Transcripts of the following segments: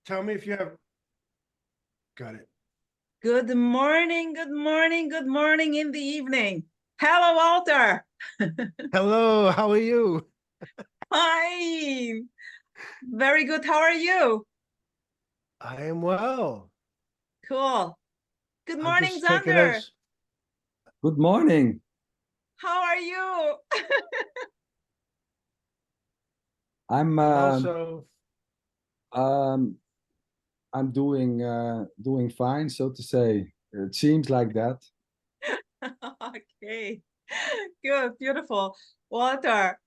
Tell me if you have got it. Good morning, good morning, good morning in the evening. Hello, Walter. Hello, how are you? Fine. Very good. How are you? I am well. Cool. Good I'm morning, just taking Xander. us. Good morning. How are you? I'm I'm uh, also um, I'm doing fine, so to say. It seems like that. Okay. Good, beautiful. Walter,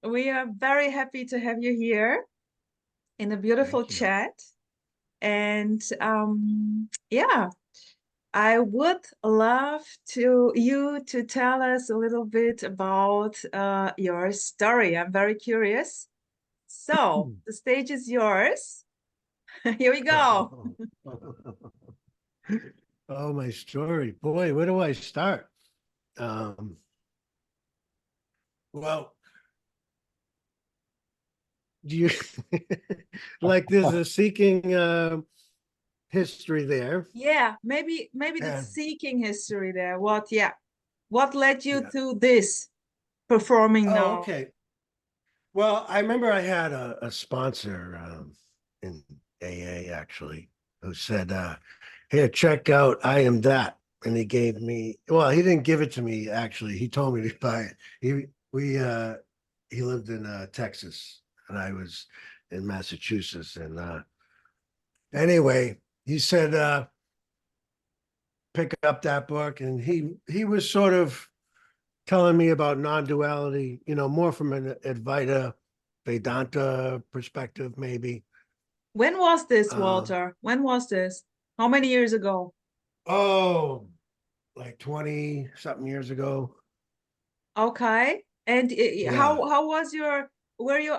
we are very happy to have you here in a beautiful thank you. chat. And yeah, I would love to you to tell us a little bit about your story. I'm very curious. So the stage is yours. Here we go. Oh, my story. Boy, where do I start? Um, well, do you like there's a seeking history there. Yeah, maybe the And seeking history there. What led you yeah. to this performing Oh, now? okay. Well, I remember I had a sponsor in AA actually who said, here, check out I Am That. And he gave me, well, he didn't give it to me actually. He told me to buy it. He lived in Texas and I was in Massachusetts. And anyway, he said, pick up that book. And he was sort of telling me about non-duality, more from an Advaita Vedanta perspective, maybe. When was this, Um, Walter? When was this? How many years ago? oh, like 20 something years ago. Okay. And Yeah. how was your were you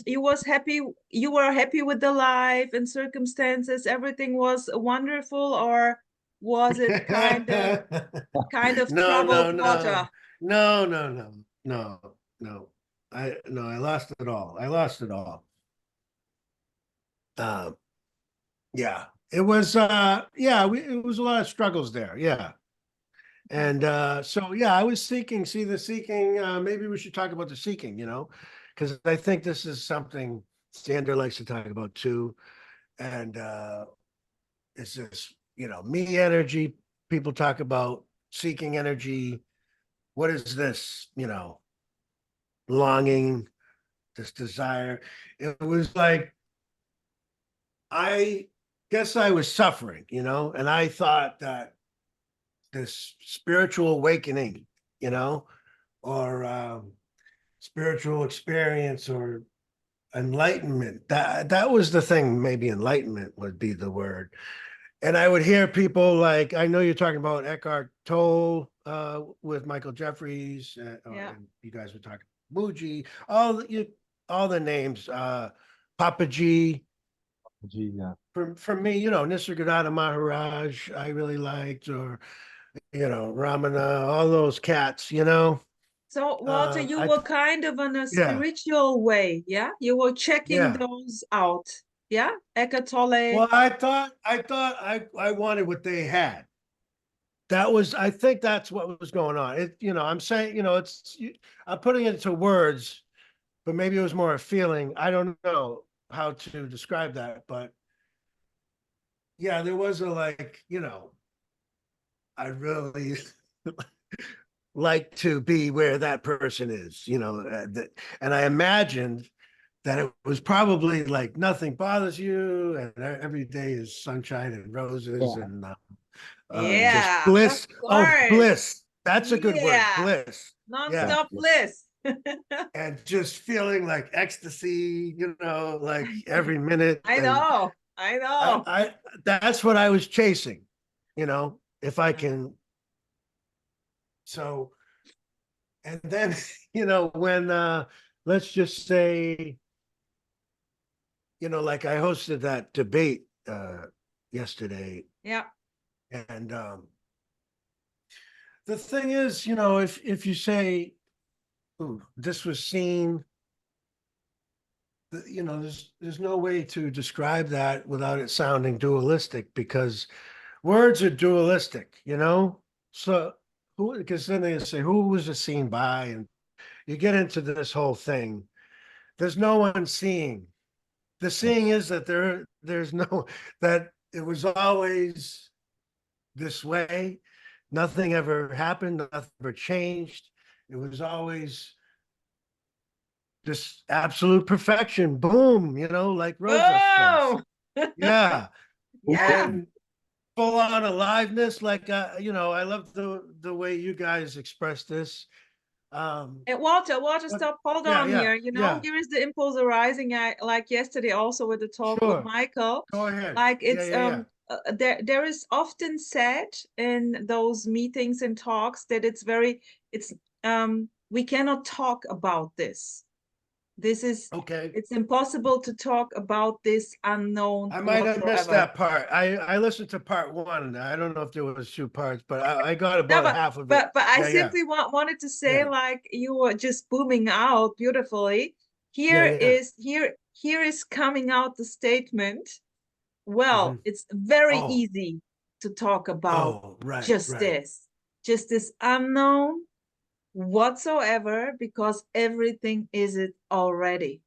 you was happy you were happy with the life and circumstances, everything was wonderful, or was it kind of No, troubled no, no, water? no, no, no, no, no. I lost it all. I lost it all. Um, yeah. It was it was a lot of struggles there. Yeah. Okay. And so, yeah, I was seeking, see the seeking. Maybe we should talk about the seeking, because I think this is something Sander likes to talk about too. And it's this, me energy. People talk about seeking energy. What is this, longing, this desire? It was like, I guess I was suffering, and I thought that this spiritual awakening, you know, or spiritual experience or enlightenment. That was the thing. Maybe enlightenment would be the word. And I would hear people like, I know you're talking about Eckhart Tolle with Michael Jeffries, Yeah. and you guys were talking Muji, all the names, Papa G. Gee, yeah. For me, Nisargadatta Maharaj, I really liked, or Ramana, all those cats. So, Walter, you I were kind of on a Yeah, spiritual way, yeah? You were checking yeah. those out, yeah? Eckhart Tolle. Well, I thought I wanted what they had. I think that's what was going on. I'm saying, I'm putting it into words, but maybe it was more a feeling. I don't know how to describe that, but yeah, there was a like, I really like to be where that person is, and I imagined that it was probably like nothing bothers you and every day is sunshine and roses Yeah. and just Yeah, of bliss. Oh, course. bliss. That's a good word. Yeah, Bliss. Yeah. Yeah. non-stop bliss. And just feeling like ecstasy, like every minute. I And know, I I, know. I that's what I was chasing, if I can. So, and then, when let's just say, like I hosted that debate yesterday. Yeah. And the thing is, if you say, ooh, this was seen you know, there's no way to describe that without it sounding dualistic, because words are dualistic, you know? So who, because then they say, who was it seen by? And you get into this whole thing. There's no one seeing. The seeing is that there's no, that it was always this way. Nothing ever happened, nothing ever changed. It was always this absolute perfection. Boom, you know, like Rosa says. Oh, Yeah. yeah. And full on aliveness. Like, you know, I love the way you guys express this. And Walter, But stop, hold yeah, on yeah, here. You know, yeah, here is the impulse arising. I like yesterday also with the talk with sure. Michael. Go ahead. Like Yeah, it's yeah, yeah. there is often said in those meetings and talks that it's we cannot talk about this. This is Okay. it's impossible to talk about this unknown I might have missed whatsoever. that part. I listened to part one. I don't know if there was two parts, but I got No, about half of it. but I Yeah, yeah, simply wanted to say, yeah, like you were just booming out beautifully. yeah, yeah. Here is coming out the statement. Well, Mhm. it's very Oh, easy to talk about oh, right, just right. this unknown whatsoever, because everything is it already.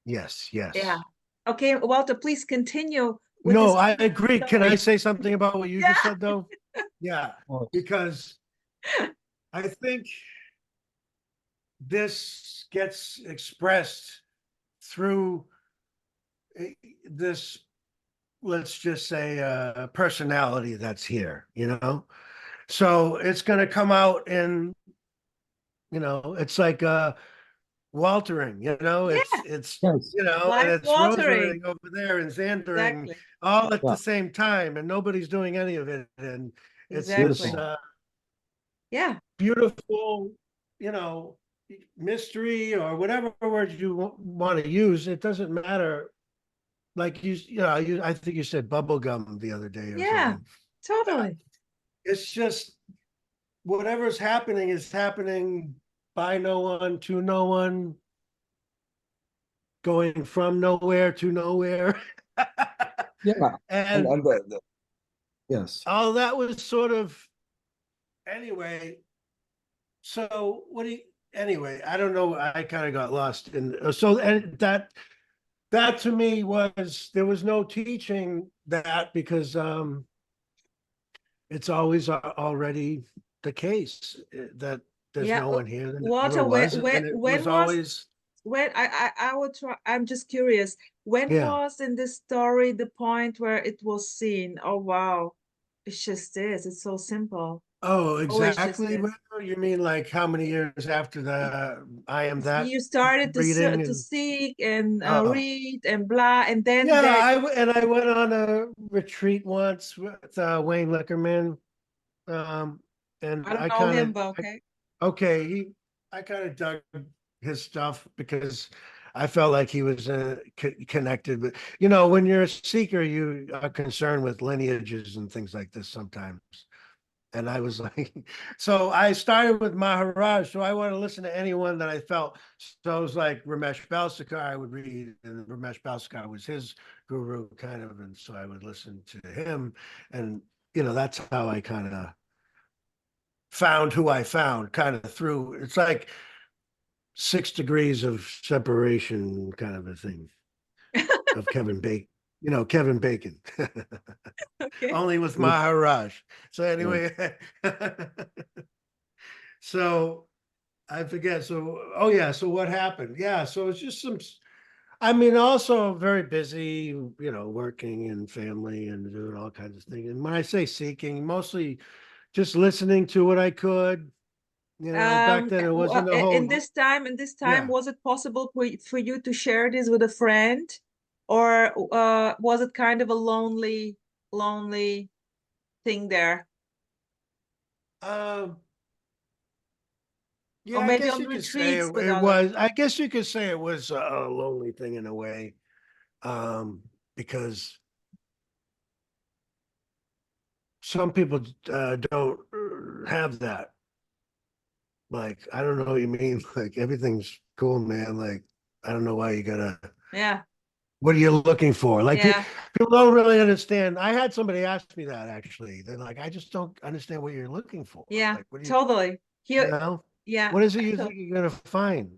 Yes, Yeah. yes. Okay, Walter, please continue with No, this I beautiful agree. Can I story. say something about what you just Yeah. said, though? Yeah, Oh, because I think this gets expressed through this, let's just say, personality that's here, you know? So it's going to come out in, you know, it's like Waltering, you know, Yeah, it's, yes. you know, and life it's watering. Rosering over there and Xandering Exactly. all at Yeah. the same time, and nobody's doing any of it. And it's this Exactly. Beautiful. Yeah. beautiful, you know, mystery or whatever words you want to use. It doesn't matter. Like you know, I think you said bubble gum the other day or Yeah. something. Totally. It's just whatever's happening is happening by no one, to no one, going from nowhere to nowhere. Yeah. And And yes. all that was sort of, anyway. So what do you, anyway, I don't know. I kind of got lost in, so, and that to me was, there was no teaching that, because it's always already the case, that there's Yeah. no one here, and it never Walter, was, and it when was was always, when I would try, I'm just curious, when yeah. was in this story the point where it was seen? Oh wow. It's just this. It's so simple. Oh, Always just exactly. this. Well, you mean like how many years after the I am that You started reading to and, seek and oh, read and blah, and then yeah, that and I went on a retreat once with Wayne Lickerman. Um, and I don't know him, but okay. okay, I kind of dug his stuff because I felt like he was connected with, you know, when you're a seeker, you are concerned with lineages and things like this sometimes. And I was like, so I started with Maharaj. So I want to listen to anyone that I felt. So I was like Ramesh Balsekar, I would read, and Ramesh Balsekar was his guru, kind of. And so I would listen to him. And, you know, that's how I kind of found who I found, kind of through, it's like 6 degrees of separation, kind of a thing, of Kevin Bacon, you know, Kevin Bacon, Okay. only with Beautiful. Maharaj. So Yeah. anyway, so I forget. So, oh yeah. So what happened? Yeah. So it's just some, I mean, also very busy, you know, working and family and doing all kinds of things. And when I say seeking, mostly just listening to what I could, you know, back then it wasn't a whole, In this time, yeah. was it possible for you to share this with a friend, or was it kind of a lonely thing there, Um, or yeah, I maybe guess on you could say retreats with it others? was, I guess you could say it was a lonely thing in a way. Because some people don't have that. Like, I don't know what you mean. Like, everything's cool, man. Like, I don't know why you gotta, Yeah. what are you looking for? Like Yeah. people don't really understand. I had somebody ask me that actually. They're like, I just don't understand what you're looking for. Yeah. Like, what do Totally. you Here. know? Yeah. What is it I you to- think you're gonna find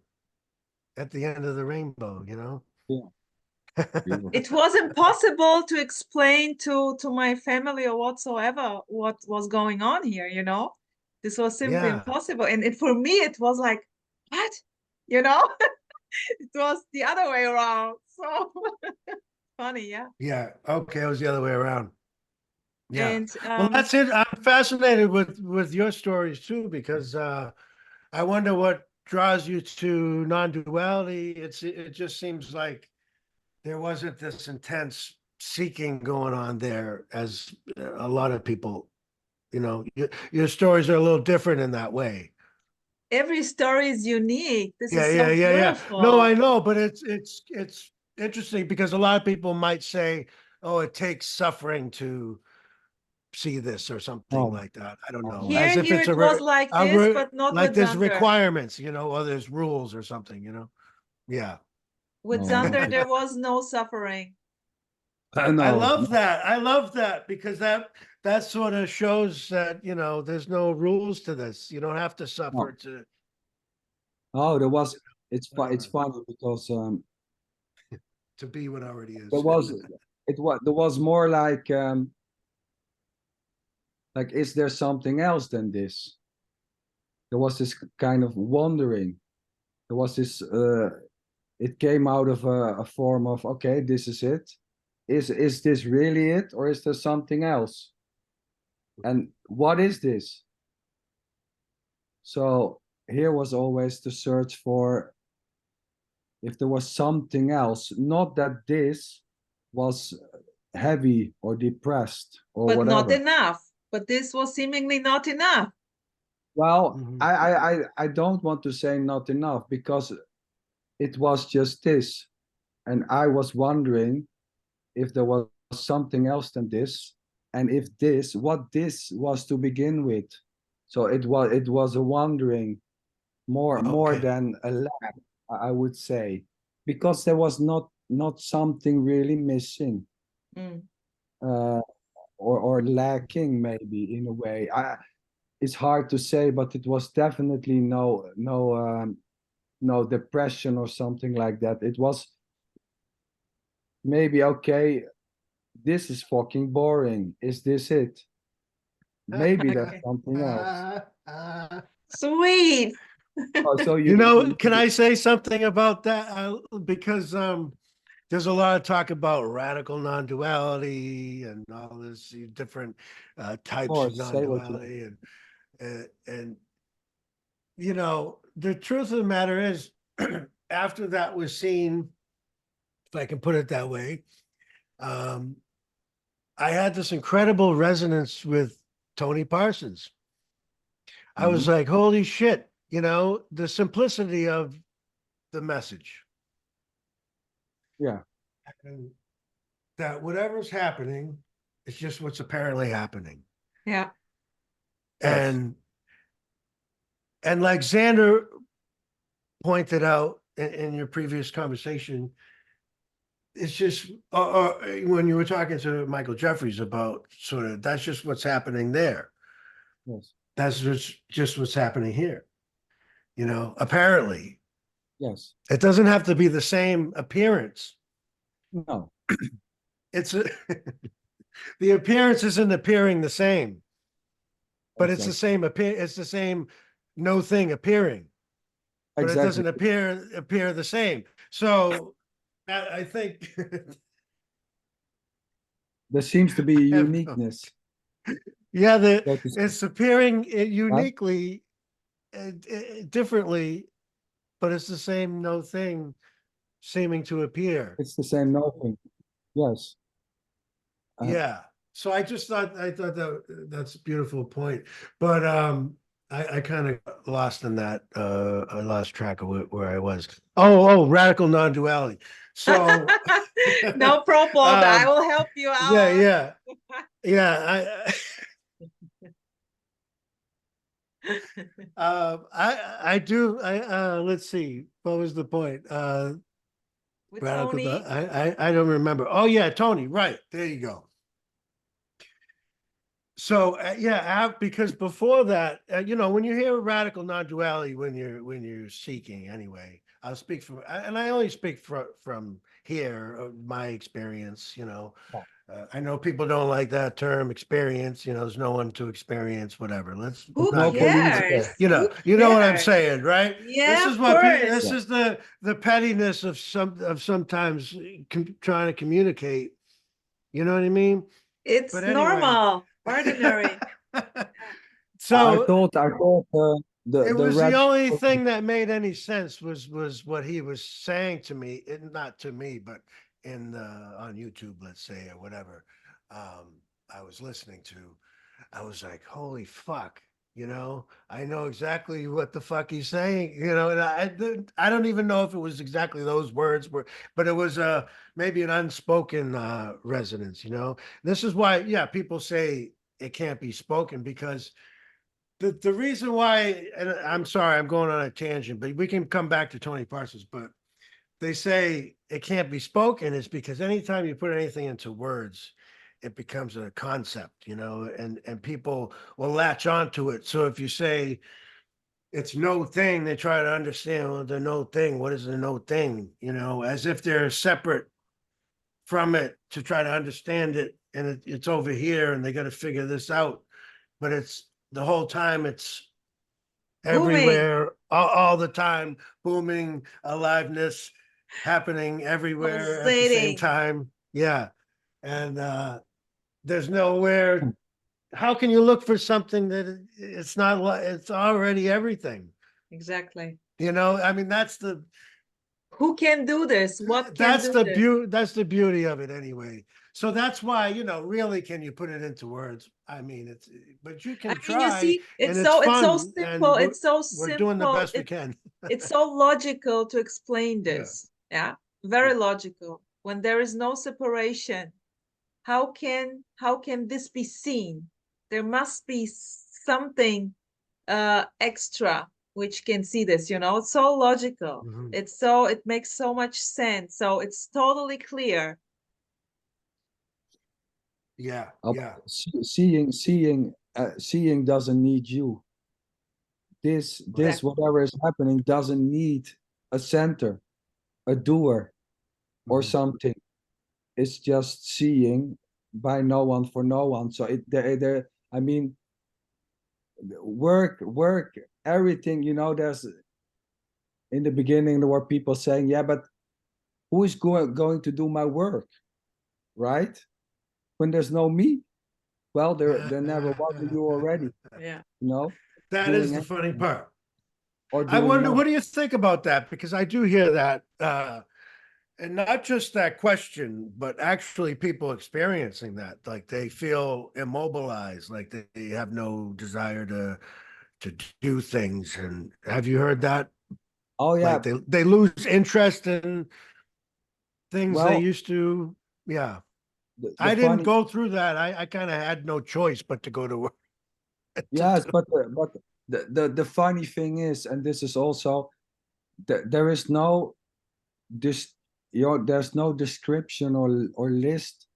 at the end of the rainbow, you know? Yeah. Beautiful. It was impossible to explain to my family or whatsoever what was going on here, you know? This was simply Yeah, impossible. And for me, it was like, what? You know? It was the other way around. So funny, yeah. yeah. Okay, it was the other way around. Yeah. And Well, that's it. I'm fascinated with your stories too, because I wonder what draws you to non-duality. It just seems like there wasn't this intense seeking going on there as a lot of people, your stories are a little different in that way. every story is unique. This Yeah, is yeah, so yeah, yeah. No, I beautiful. know, but it's interesting because a lot of people might say, "Oh, it takes suffering to see this," or something No, like that. I don't no, know, no. as Here, if here it's it was like this, but not like with there's Zander. requirements, or there's rules or something, Yeah. With No, not Zander, at there was no suffering. all. I No, love that. I love that because that sort of shows that, there's no rules to this. You don't have to suffer no. to Oh, there was. It's whatever, funny because to be what already there is. was there was more like is there something else than this? There was this kind of wondering. There was this. It came out of a form of okay, this is it. Is this really it, or is there something else? And what is this? So here was always the search for if there was something else, not that this was heavy or depressed or But not whatever. enough. But this was seemingly not enough. Well, Mhm. I don't want to say not enough because it was just this. And I was wondering if there was something else than this, and if this, what this was to begin with. So it was a wondering more Okay. than a lack, I would say, because there was not something really missing Mm. uh, or lacking maybe in a way. It's hard to say, but it was definitely no depression or something like that. It was maybe okay. This is fucking boring. Is this it? Maybe there's Okay. something else. Sweet. Oh, so Can I say something about that? Because there's a lot of talk about radical non-duality and all this different of types of course say what you non-duality, and the truth of the matter is, after that was seen, if I can put it that way, um, I had this incredible resonance with Tony Parsons. I was Mhm. like, holy shit, the simplicity of the message. Yeah. And that whatever's happening is just what's apparently happening. Yeah. Yes. And like Xander pointed out in your previous conversation, it's just when you were talking to Michael Jeffries about sort of that's just what's happening there. Yes. That's just what's happening here. Apparently, Yes. it doesn't have to be the same appearance. No. It's the appearance isn't appearing the same, but it's the Exactly. same it's the same no thing appearing, but it Exactly. doesn't appear the same. So I think There seems to be a I have no, uniqueness. yeah, So to speak. it's appearing Huh? uniquely, differently, but it's the same no thing seeming to appear. It's the same nothing. Yes. Uh, Yeah. So I thought that's a beautiful point, but I kind of lost in that. I lost track of where I was. Oh, radical non-duality. So, No problem. I um, will help you yeah, out. yeah, yeah. I do. Let's see. What was the point? with Radical, Tony. I don't remember. Oh yeah, Tony, right. There you go. So yeah, because before that, you know, when you hear radical non-duality, when you're seeking anyway, I'll speak from, and I only speak from here, my experience. You know, I know people don't like that term, experience. You know, there's no one to experience whatever. Let's Who not No get into police that. there. cares? You know, Who you know what I'm cares? saying, right? This Yeah, is of what this Yeah. course. is the pettiness of sometimes trying to communicate. You know what I mean? But It's anyway. normal, ordinary. So I thought it the was the red. only thing that made any sense was what he was saying to me, not to me, but in on YouTube, let's say, or whatever. I was listening to. I was like, holy fuck, you know, I know exactly what the fuck he's saying, you know, and I don't even know if it was exactly those words were, but it was maybe an unspoken resonance, you know. This is why, yeah, people say it can't be spoken because the reason why, and I'm sorry, I'm going on a tangent, but we can come back to Tony Parsons, but they say it can't be spoken is because anytime you put anything into words, it becomes a concept, you know, and people will latch onto it. So if you say it's no thing, they try to understand, well, the no thing, what is the no thing, you know, as if they're separate from it to try to understand it, and it's over here and they got to figure this out. But it's the whole time it's Booming, everywhere, all the time, booming, aliveness happening everywhere at the same pulsating. time. Yeah. And there's nowhere. How can you look for something that it's not like it's already everything? Exactly. You know, I mean, Who can do this? What can do this? that's the beauty of it anyway. So that's why, you know, really, can you put it into words? I mean, it's, but you I can mean, you try, see, and it's it's so fun, simple. and It's so we're doing the simple. best we can. It's so logical to explain Yeah. this. Yeah, very logical. When there is no separation, how can this be seen? There must be something extra which can see this, you know. It's so logical. Mhm. It makes so much sense. So it's totally clear. Yeah, Uh, yeah, seeing doesn't need you. right. This whatever is happening doesn't need a center, a doer, or Mhm. something. It's just seeing by no one for no one. So there I mean, work everything. You know, there's in the beginning there were people saying, yeah, but who is going to do my work, right? When there's no me, well, there never was you already, Yeah. you know, That is doing the funny anything part. or I doing wonder, nothing. what do you think about that? Because I do hear that, and not just that question, but actually people experiencing that, like they feel immobilized, like they have no desire to do things. And have you heard that? Oh Like yeah, they lose interest in things they well, used to. Yeah, the I didn't funny, go through that. I kind of had no choice but to go to work. to yes, do. but the funny thing is, and this is also there is no this there's no description or list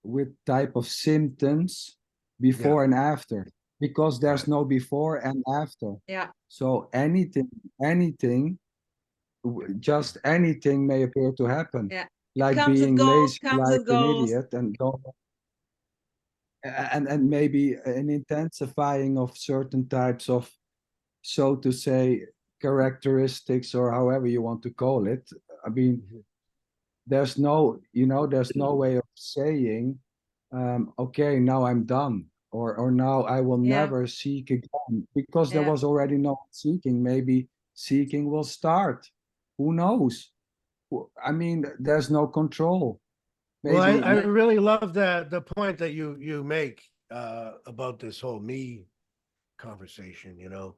with type of symptoms Yeah, before and after, because there's right. no before and after. Yeah. So anything, just anything may appear to happen, Yeah. It like being lazy, comes like and an goes. idiot, and maybe an intensifying of certain types of, so to say, characteristics, or however you want to call it. I mean, Mhm. there's no way of saying, okay, now I'm done, or now I will Yeah. never seek again, because there Yeah. was already no seeking. Maybe seeking will start. Who knows? I mean, there's no control. Well, I Maybe, really love that the point that you make about this whole me conversation, you know.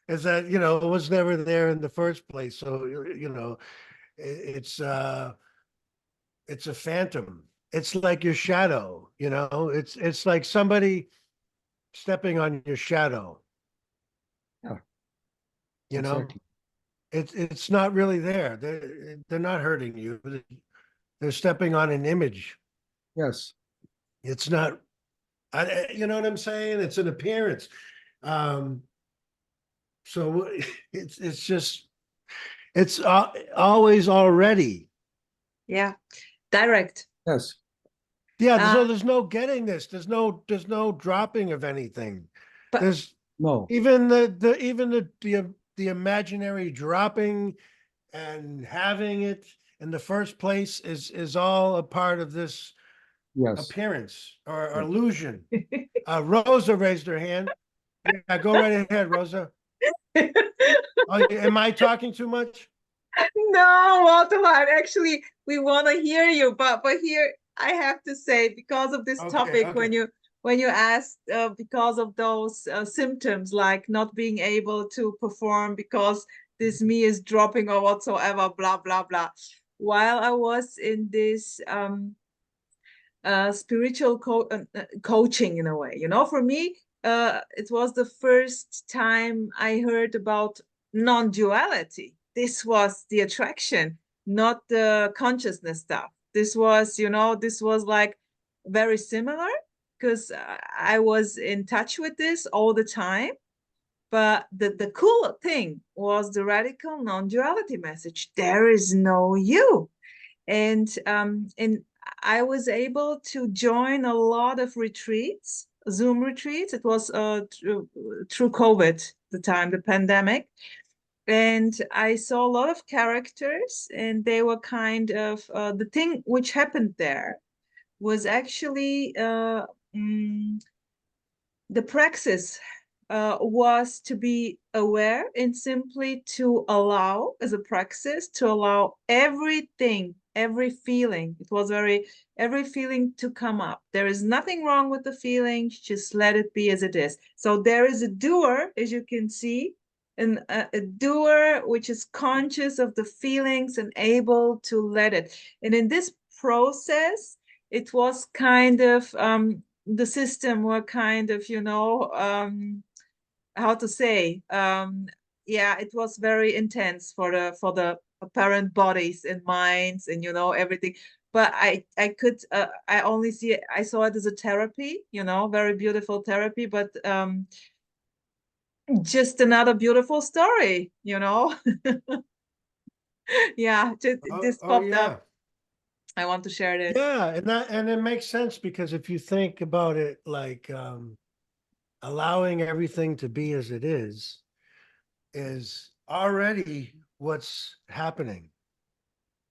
Is that, you know, it was never there in the first place. So, you know, it's a phantom. It's like your shadow, you know, it's like somebody stepping on your shadow, yeah, you know. exactly. it's not really there. They're not hurting you. They're stepping on an image. Yes. It's not, you know what I'm saying? It's an appearance. Um, so it's just, it's always already. Yeah, direct. Yes. Yeah, Uh, there's no getting this. There's no dropping of anything. but There's No. even the imaginary dropping and having it in the first place is all a part of this Yes. appearance or Yeah. illusion. Rosa raised her hand. Yeah, go right ahead, Rosa. Oh, am I talking too much? No, Waldemar, actually, we want to hear you, but here I have to say, because of this Okay, topic, okay. when you asked because of those symptoms, like not being able to perform because this me is dropping or whatsoever, blah blah blah. While I was in this spiritual coaching in a way, for me, it was the first time I heard about non-duality. This was the attraction, not the consciousness stuff. This was, this was like very similar because I was in touch with this all the time. But the cool thing was the radical non-duality message. There is no you. And I was able to join a lot of retreats, Zoom retreats. It was through COVID, the pandemic, and I saw a lot of characters, and they were kind of the thing which happened there was actually the praxis was to be aware and simply to allow, as a praxis, to allow everything, every feeling. It was every feeling to come up. There is nothing wrong with the feelings, just let it be as it is. So there is a doer, as you can see, and a doer which is conscious of the feelings and able to let it. And in this process, it was kind of the system were kind of, how to say, yeah, it was very intense for the apparent bodies and minds and everything. But I could I only see it, I saw it as a therapy, very beautiful therapy, but just another beautiful story. Yeah, Oh, this oh popped up. yeah. I want to share this. Yeah, and it makes sense because if you think about it like allowing everything to be as it is already what's happening,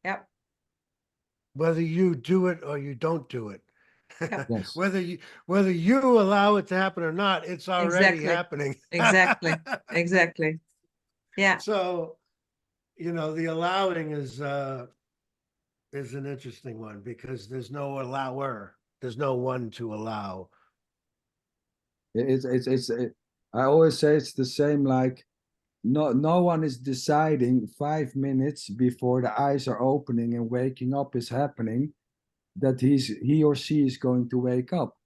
Yep. whether you do it or you don't do it. Yep. Yes. Whether you allow it to happen or not, it's already Exactly. happening. Exactly. Exactly. Yeah. So, the allowing is an interesting one because there's no allower. There's no one to allow. I always say it's the same. Like no one is deciding 5 minutes before the eyes are opening and waking up is happening that he or she is going to wake up.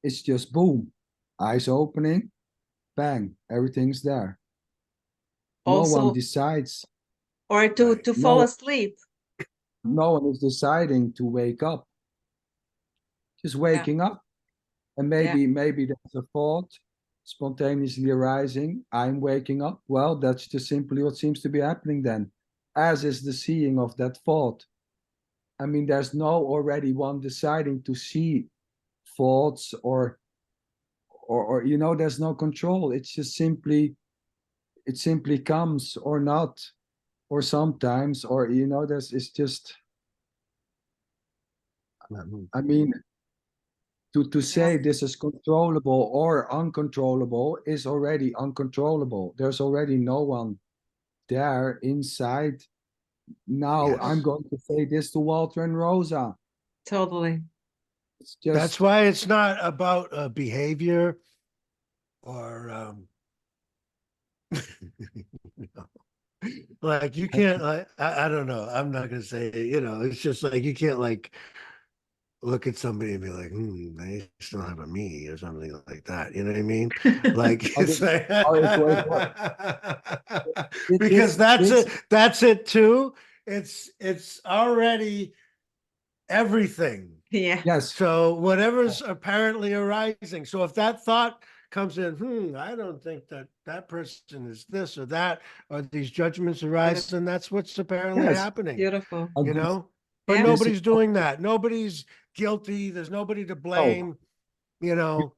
It's just boom, eyes opening, bang, everything's there. No one Also, decides. or to Right. to fall No, asleep. no one is deciding to wake up. Just Yeah. waking up, and Yeah. maybe there's a thought spontaneously arising. I'm waking up. Well, that's just simply what seems to be happening then, as is the seeing of that thought. I mean, there's no already one deciding to see thoughts or there's no control. It's just simply it simply comes or not, or sometimes, or there's it's just I mean, to Yeah. say this is controllable or uncontrollable is already uncontrollable. There's already no one there inside. Now I'm Yes. going to say this to Walter and Rosa. Totally. It's That's just why it's not about behavior or like you can't like I don't know. I'm not gonna say it, it's just like you can't like look at somebody and be like, they still have a me or something like that. You know what I mean? Like, Oh, it's like because this that's this it. That's it too. It's already everything. Yeah. yes. So whatever's apparently arising. So if that thought comes in, I don't think that that person is this or that, or these judgments arise, and that's what's apparently Yes. happening, Beautiful. And you this, know? But Yeah. this is nobody's doing that. Nobody's guilty. There's nobody to oh, blame, you know?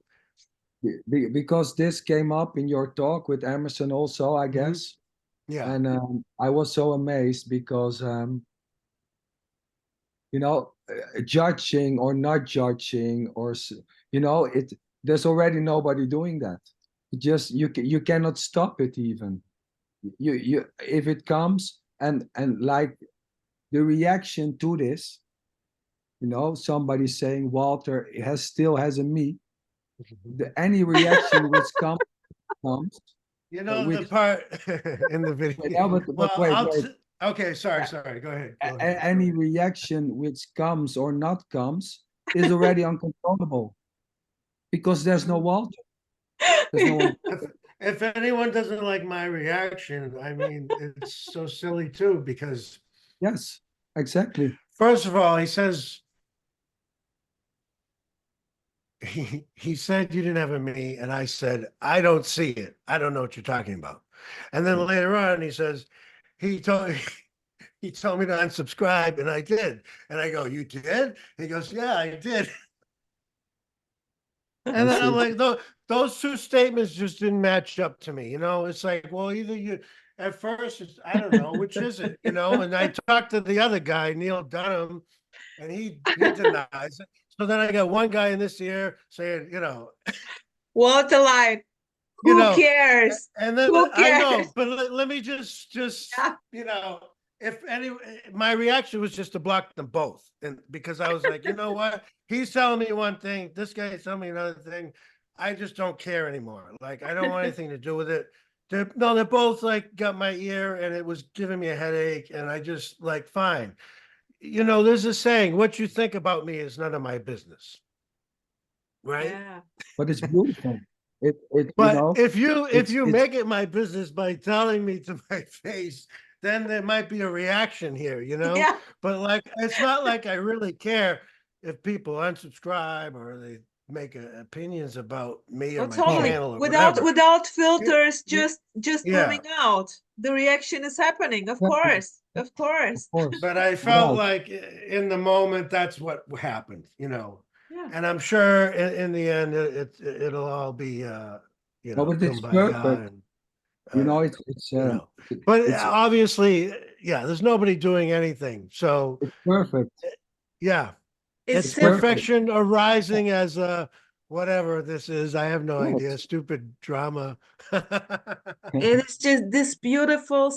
because this came up in your talk with Emerson also, I Mhm. guess. Yeah. And I was so amazed because you know, judging or not judging you know, there's already nobody doing that. Just you cannot stop it even. You if it comes and like the reaction to this, you know, somebody saying Walter still has a me. Any reaction which comes, You know, the which part in the wait, video. no, Well, but wait, wait. okay, sorry. Go ahead. Go ahead. Any reaction which comes or not comes is already uncontrollable because there's no Walter. There's no one. If anyone doesn't like my reaction, I mean, it's so silly too, because Yes, exactly. first of all, he says he said you didn't have a me, and I said, I don't see it. I don't know what you're talking about. And then later on, he says, he told he told me to unsubscribe, and I did. And I go, you did? He goes, yeah, I did. And then That's I'm it. like, those two statements just didn't match up to me. You know, it's like, well, either you, at first, it's, I don't know, which is it, you know? And I talked to the other guy, Neil Dunham, and he denies it. So then I got one guy in this ear saying, Walter line. you Who know, cares? and then Who I cares? know, but let me just Yeah. if any, my reaction was just to block them both, and because I was like, you know what, he's telling me one thing, this guy's telling me another thing. I just don't care anymore. Like, I don't want anything to do with it. They're both like got my ear, and it was giving me a headache, and I just like, fine. There's a saying, what you think about me is none of my business, right? Yeah. But it's beautiful. It you But know, if you it's make it my business by telling me to my face, then there might be a reaction here, Yeah. But like, it's not like I really care if people unsubscribe or they make opinions about me or Oh, my totally. no. channel or Without whatever. without Y- filters, y- just Yeah, coming out. The reaction is happening. Of Exactly, course. Of of course. course. but I felt Right. like in the moment that's what happened. Yeah. And I'm sure in the end it'll all be No, but it's kumbaya perfect. and You uh, know, But it's obviously, yeah, there's nobody doing anything. So it's perfect. yeah, It's It's it's simple. perfect. perfection arising as a whatever this is. I have no idea. Yes. Stupid drama. It is just this beautiful But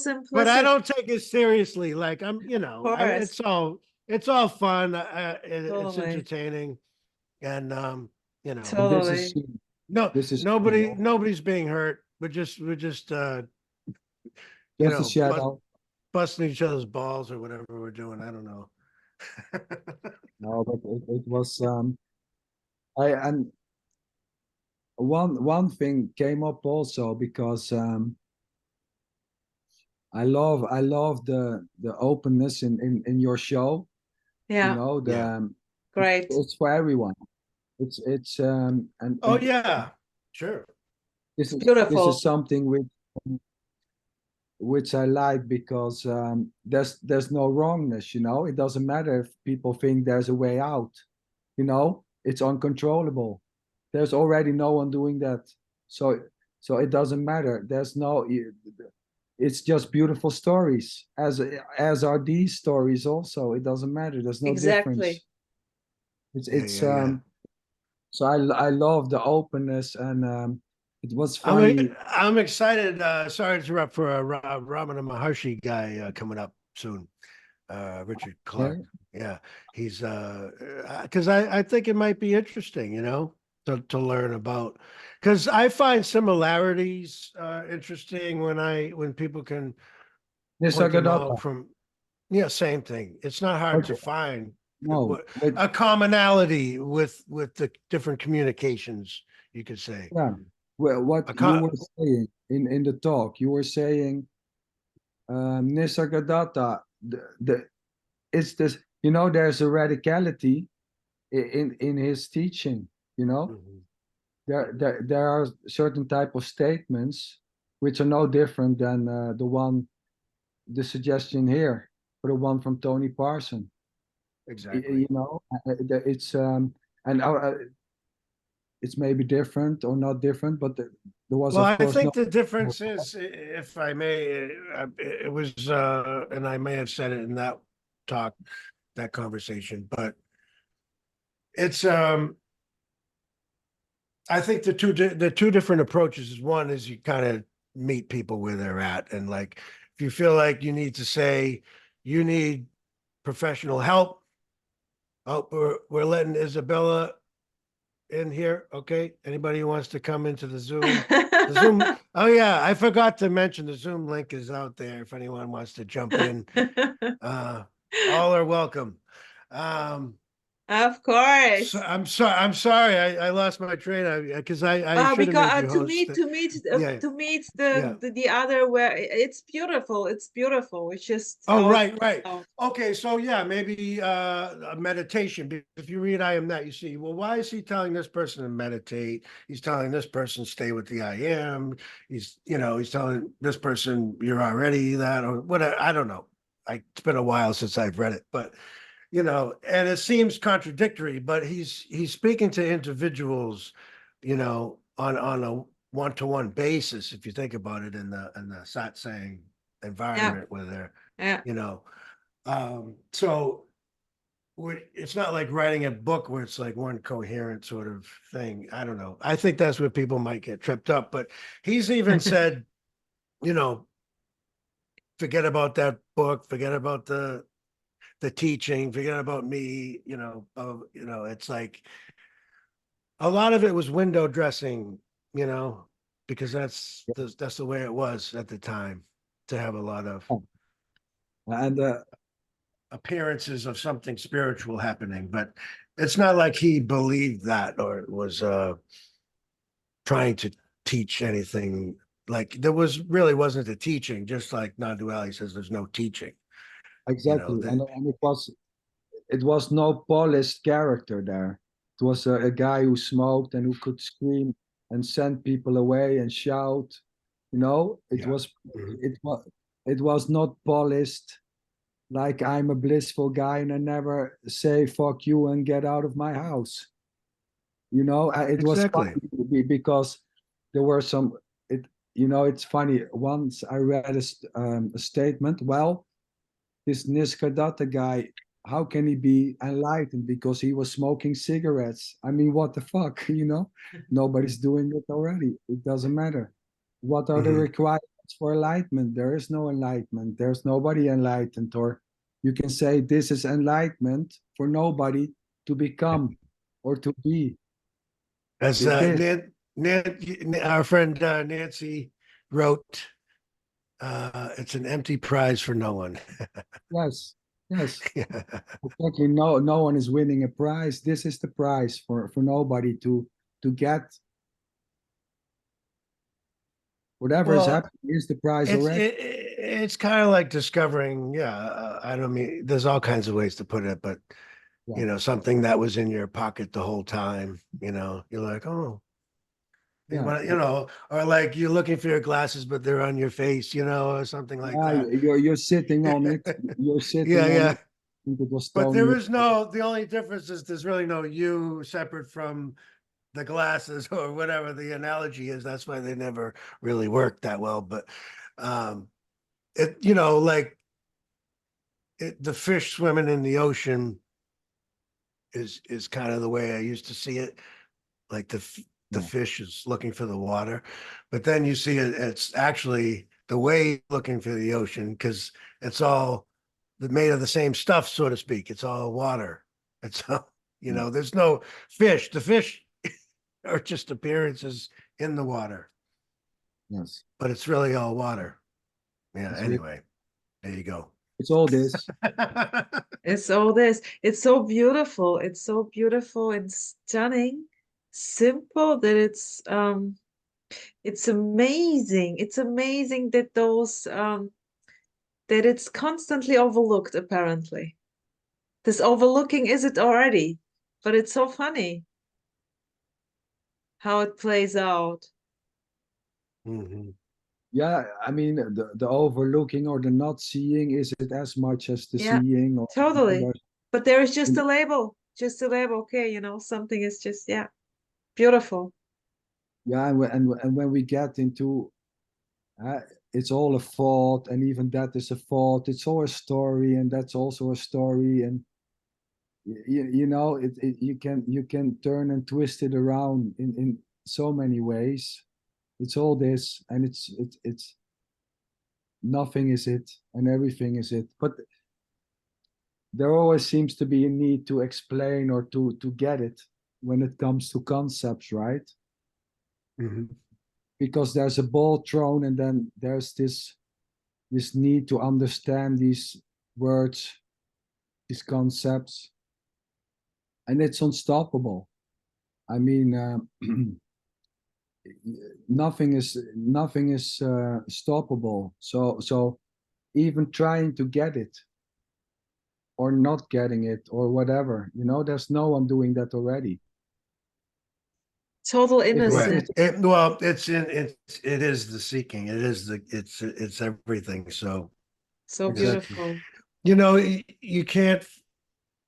I simplicity. don't take it seriously. Like Of course. it's all fun. It's Totally. entertaining, and And Totally. no, this is nobody's being hurt. We're just you just a know, shadow. busting each other's balls or whatever we're doing. I don't know. No, but it was I and one thing came up also because I love the openness in your show. You Yeah. know, Yeah. Great. it's for everyone. It's Oh and yeah. Sure. this It's is beautiful. something which I like because there's no wrongness, you know. It doesn't matter if people think there's a way out, you know, it's uncontrollable. There's already no one doing that. So it doesn't matter. It's just beautiful stories, as are these stories also. It doesn't matter. There's no Exactly. difference. It's Yeah, it's yeah, yeah. um so I love the openness and it was I'm funny. I'm excited. Sorry to interrupt for a Ramana Maharshi guy coming up soon. Richard Clark. Okay? Yeah, he's because I think it might be interesting, to learn about, because I find similarities interesting when people can point them out Nisargadatta. from, yeah, same thing. It's not hard to Okay. find. No, with a commonality with the different communications, you could say. yeah, well, what A you co- were saying in the talk, you were saying Nisargadatta, it's this, there's a radicality in his teaching, you know. Mhm. There are certain type of statements which are no different than the suggestion here, or the one from Tony Parson. Exactly. It's and it's maybe different or not different, but there was Well, of I course no. think the difference is, if I may, it was, and I may have said it in that talk, that conversation, but it's, I think the two different approaches is, one is you kind of meet people where they're at, and like if you feel like you need to say you need professional help, oh, we're letting Isabella in here. Okay, anybody who wants to come into the Zoom. The Zoom. Oh yeah, I forgot to mention the Zoom link is out there if anyone wants to jump in. Uh, all are welcome. Of course. So I'm sorry. I lost my train. Because I should have Because made you to host. meet to meet Yeah, to meet yeah. the other where it's beautiful. It's beautiful. It's just Oh, how it right, right. comes out. Okay, so yeah, maybe a meditation. If you read I am that, you see, well, why is he telling this person to meditate? He's telling this person stay with the I am. He's telling this person you're already that, or whatever. I don't know. It's been a while since I've read it, but and it seems contradictory, but he's speaking to individuals, on a one-to-one basis, if you think about it, in the satsang Yeah, environment where they're, yeah. you know. So it's not like writing a book where it's like one coherent sort of thing. I don't know. I think that's where people might get tripped up, but he's even said, you know, forget about that book, forget about the teaching, forget about me, it's like a lot of it was window dressing, you know, because that's the way it was at the time, to have a lot of And appearances of something spiritual happening, but it's not like he believed that or was trying to teach anything. Like there wasn't a teaching, just like non-duality says there's no teaching, exactly, that. and it was no polished character there. It was a guy who smoked and who could scream and send people away and shout. It Yeah. was Mhm. it was not polished, like I'm a blissful guy and I never say fuck you and get out of my house. It was Exactly. funny because there were some. It's funny. Once I read a statement. Well, this Niskadatta guy, how can he be enlightened? Because he was smoking cigarettes. I mean, what the fuck, Nobody's doing it already. It doesn't matter. What are the Mhm. requirements for enlightenment? There is no enlightenment. There's nobody enlightened. Or you can say this is enlightenment for nobody to become or to be. As This, Our friend Nancy wrote, it's an empty prize for no one. yes, yes. Exactly. No one is winning a prize. This is the prize for nobody to get. Whatever is Well, happening is the prize it's already. it's kind of like discovering, yeah. I don't mean there's all kinds of ways to put it, but Yeah, something that was in your pocket the whole time. You're like, oh, yeah. or like you're looking for your glasses, but they're on your face, or something like Yeah, that. you're sitting on it. You're sitting Yeah, on it. yeah. I think it was But Tony. the only difference is there's really no you separate from the glasses or whatever the analogy is. That's why they never really worked that well. But like the fish swimming in the ocean is kind of the way I used to see it. Like the Yeah, fish is looking for the water, but then you see it's actually the wave looking for the ocean because it's all made of the same stuff, so to speak. It's all water. It's all, yeah. there's no fish. The fish are just appearances in the water, Yes. but it's really all water. Yeah. It's, re- Anyway, there you go. it's all this. It's all this. It's so beautiful. It's so beautiful and stunning, simple that it's amazing. It's amazing that those that it's constantly overlooked, apparently. This overlooking is it already, but it's so funny how it plays out. Mhm. Yeah, I mean the overlooking or the not seeing, is it as much as the Yeah, seeing, or totally. there's- But there is just in- a label, just a label. Okay, you know, something is just, yeah, beautiful. yeah, and when we get into uh, it's all a thought, and even that is a thought. It's all a story, and that's also a story, and you know you can turn and twist it around in so many ways. It's all this, and it's nothing is it, and everything is it. But there always seems to be a need to explain or to get it when it comes to concepts, right? Mhm. Because there's a ball thrown, and then there's this need to understand these words, these concepts, and it's unstoppable. I mean, nothing is stoppable. So even trying to get it or not getting it or whatever, there's no one doing that already. Total It's Right. innocent. just Well, it is the seeking. It's everything. So, So exactly. beautiful. you can't,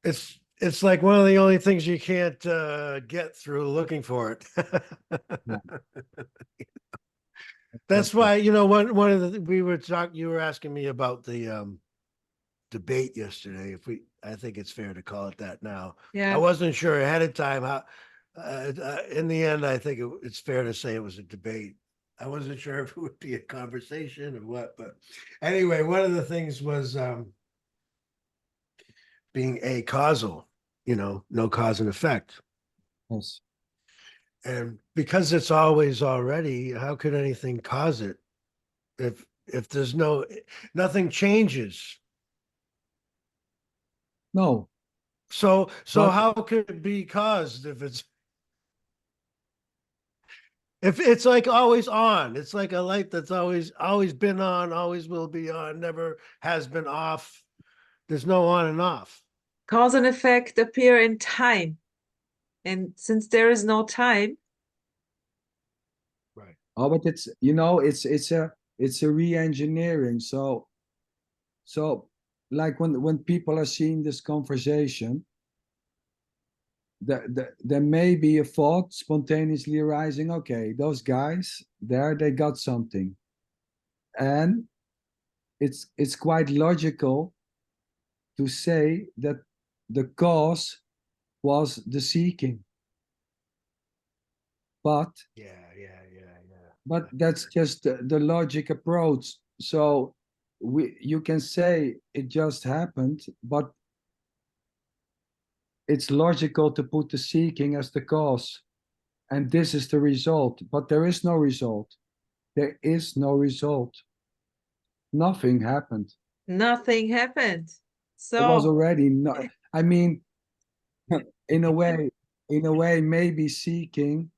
it's like one of the only things you can't get through looking for it. Yeah, That's exactly. why, one of the, we were talking, you were asking me about the debate yesterday. I think it's fair to call it that now. I Yeah. wasn't sure ahead of time how, in the end, I think it's fair to say it was a debate. I wasn't sure if it would be a conversation or what, but anyway, one of the things was being a causal, no cause and effect. Yes. And because it's always already, how could anything cause it if there's nothing changes? No, So but how could it be caused if it's like always on? It's like a light that's always been on, always will be on, never has been off. There's no on and off. Cause and effect appear in time. And since there is no time, Right. but it's a re-engineering. So like when people are seeing this conversation, there may be a thought spontaneously arising. Okay, those guys there, they got something, and it's quite logical to say that the cause was the seeking. But Yeah. that's just the logic approach. So you can say it just happened, but it's logical to put the seeking as the cause, and this is the result. But there is no result. There is no result. Nothing happened. nothing happened. It was So already not. I mean, in a way, maybe seeking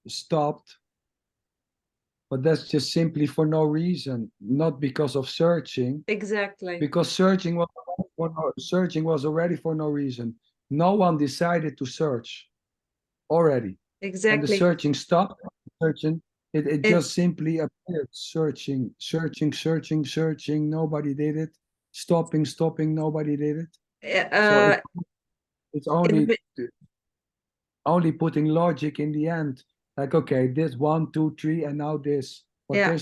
stopped, but that's just simply for no reason, not because of searching, exactly, because searching was already for no reason. No one decided to search already, and the exactly. searching stopped. Searching, it And just simply appeared. Searching. Nobody did it. Stopping. Nobody did it. So uh, it's in, only putting logic in the end. Like, okay, this 1, 2, 3, and now this. But yeah,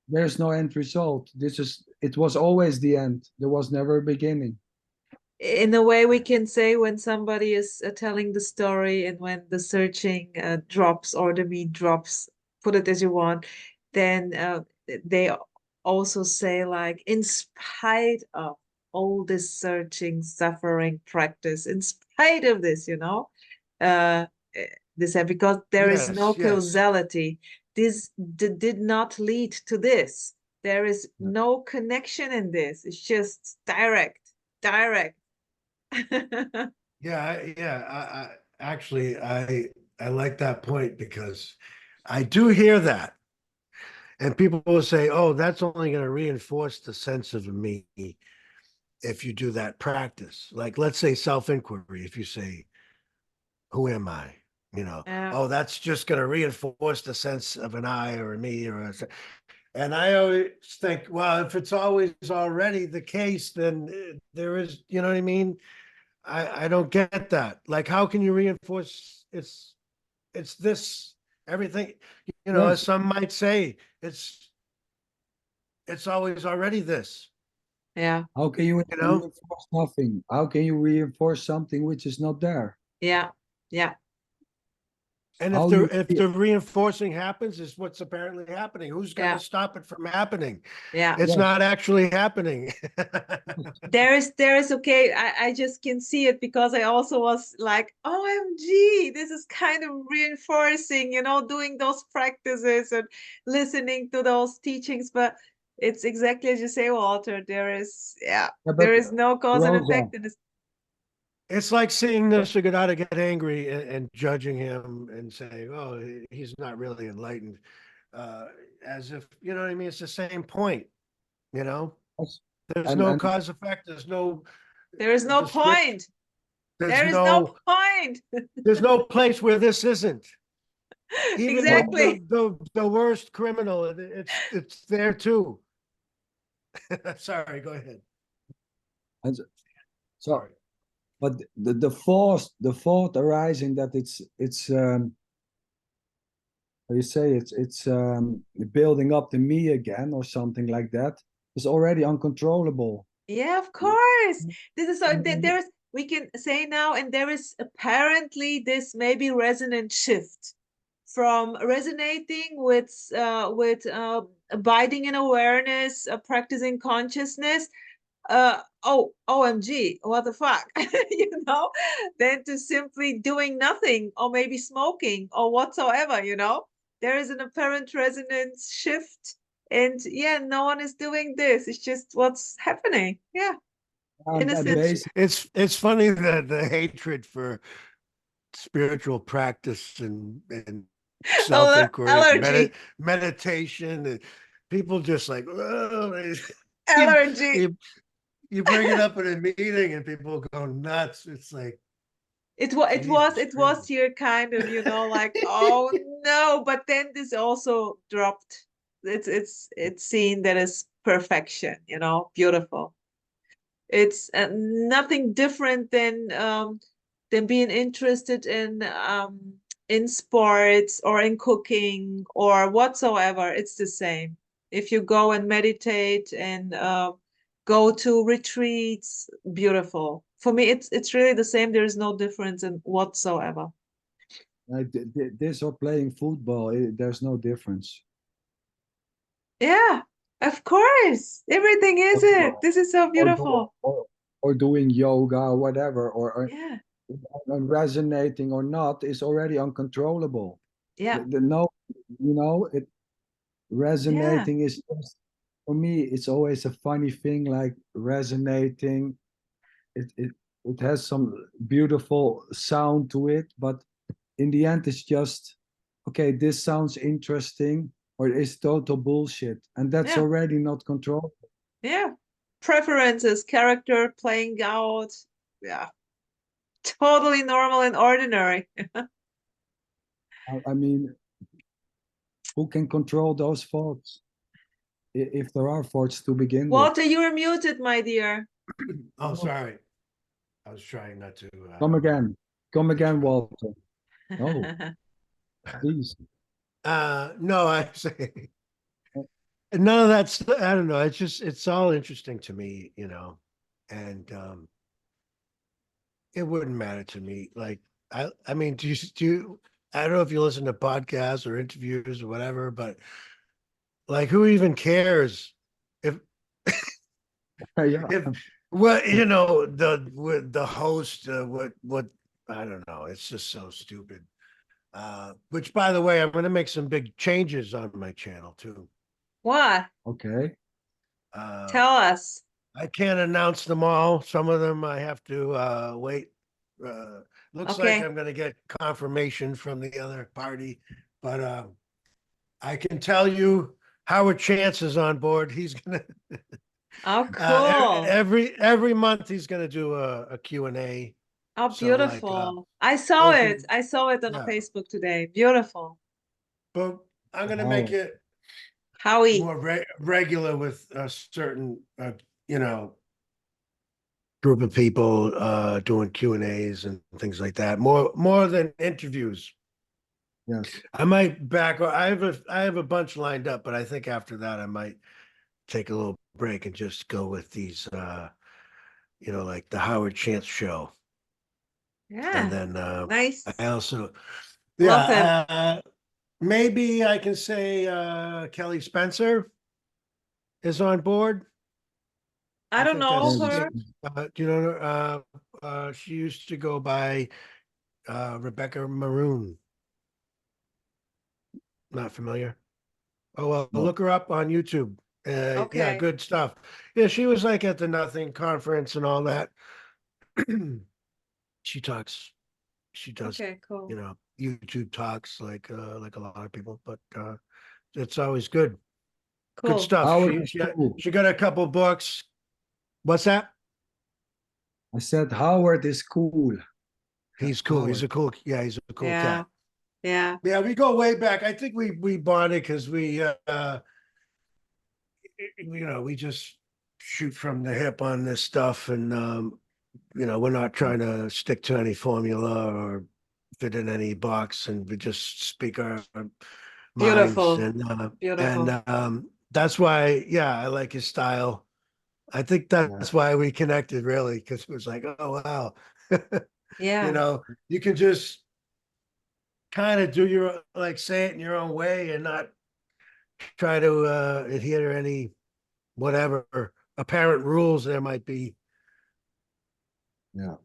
there's no end result. It was always the end. There was never a beginning. in a way, we can say when somebody is telling the story and when the searching drops or the meat drops, put it as you want, then they also say, like, in spite of all this searching, suffering practice, in spite of this, uh, this because there is no Yes. causality. This did not lead to this. There is Yeah. no connection in this. It's just direct. Actually, I like that point because I do hear that. And people will say, oh, that's only going to reinforce the sense of me if you do that practice. Like, let's say self-inquiry, if you say, who am I? Yeah, Oh, that's just going to reinforce the sense of an I or a me or and I always think, well, if it's always already the case, then there is, you know what I mean? I don't get that. Like, how can you reinforce it's this everything, as Yes. some might say, it's always already this, yeah, How can you you know? reinforce nothing? How can you reinforce something which is not there? yeah, yeah, And How you if the reinforcing happens, is what's apparently happening. Who's going to yeah, stop it from happening? yeah. It's yes, not actually happening. There is okay. I just can see it because I also was like, OMG, this is kind of reinforcing, doing those practices and listening to those teachings. But it's exactly as you say, Walter. yeah, but There is no cause and Rosa, effect in this. It's like seeing Nisargadatta get angry and judging him and saying, "Oh, he's not really enlightened," uh, as if you know what I mean. It's the same point, you know. yes, There's and no and cause effect. There's no There is no the script. point. There's There is no no point. there's no place where this isn't. Even no, Exactly. the worst criminal, it's there too. Sorry, go ahead. and so, Sorry. but the thought arising that it's how you say it's building up the me again or something like that is already uncontrollable. Yeah, of course. This is so And there's we can say now, and there is apparently this maybe resonant shift from resonating with abiding in awareness, practicing consciousness. Oh, OMG, what the fuck, then to simply doing nothing or maybe smoking or whatsoever. There is an apparent resonance shift. And yeah, no one is doing this. It's just what's happening. Yeah, and that innocent. It's funny that the hatred for spiritual practice and self-inquiry and Allergy, meditation and people just like, "Oh," you, allergy. you you bring it up in a meeting and people go nuts. It's like, Jesus It was Christ. here kind of, like, oh no, but then this also dropped. It's seen that as perfection, beautiful. It's nothing different than being interested in sports or in cooking or whatsoever. It's the same. If you go and meditate and go to retreats, beautiful. For me, it's really the same. There is no difference in whatsoever. this or playing football, there's no difference. Yeah, of course. Everything is it. Or, This is so or, do, beautiful. or doing yoga or whatever, Yeah, or resonating or not is already uncontrollable. yeah, The no, it yeah, resonating is just, for me, it's always a funny thing, like resonating. It has some beautiful sound to it, but in the end, it's just okay. This sounds interesting, or it's total bullshit, and that's yeah, already not controlled. yeah. Preferences, character playing out. Yeah, totally normal and ordinary. I mean, who can control those thoughts? If there are thoughts to begin with. Walter, you're muted, my dear. Oh, sorry. I was trying not to Come again. Come again, interrupt. Walter. No, please. No, I say none of that's, I don't know. It's all interesting to me, and it wouldn't matter to me. Like, I mean, I don't know if you listen to podcasts or interviews or whatever, but like, who even cares if, Yeah. if, what, with the host, what, I don't know. It's just so stupid. Which by the way, I'm going to make some big changes on my channel too. What? Okay. Uh, Tell us. I can't announce them all. Some of them I have to wait. Looks like Okay. I'm gonna get confirmation from the other party, but I can tell you Howard Chance is on board. He's gonna Oh, cool. every month he's gonna do a Q&A. Oh, So like beautiful. I saw it. open, I saw it on yeah. Facebook today. Beautiful. But I'm gonna make Howard. it Howie. more regular with a certain you know, group of people doing Q&As and things like that. More than interviews. Yes. I might back. I have a bunch lined up, but I think after that I might take a little break and just go with these. Like the Howard Chance show, and Yeah. then Nice. I also, Love him. yeah, maybe I can say Kelly Spencer is on board. I I don't think know that's her. she used to go by Rebecca Maroon. Not familiar. Oh well, No. look her up on YouTube. Yeah, Okay. good stuff. Yeah, she was like at the Nothing conference and all that. She talks. She does, Okay, cool. YouTube talks like a lot of people, but it's always good. Good Cool. stuff. Howard She is she got, cool. she got a couple books. What's that? I said Howard is cool. He's cool. He's Howard. a cool. Yeah, he's a cool Yeah. cat. Yeah. Yeah, we go way back. I think we bonded because we just shoot from the hip on this stuff, and we're not trying to stick to any formula or fit in any box, and we just speak our minds, Beautiful. and Beautiful. that's why, yeah, I like his style. I think Yeah. that's why we connected, really, because it was like, oh wow, Yeah. you can just kind of do your like say it in your own way and not try to adhere to any whatever apparent rules there might be. Yeah.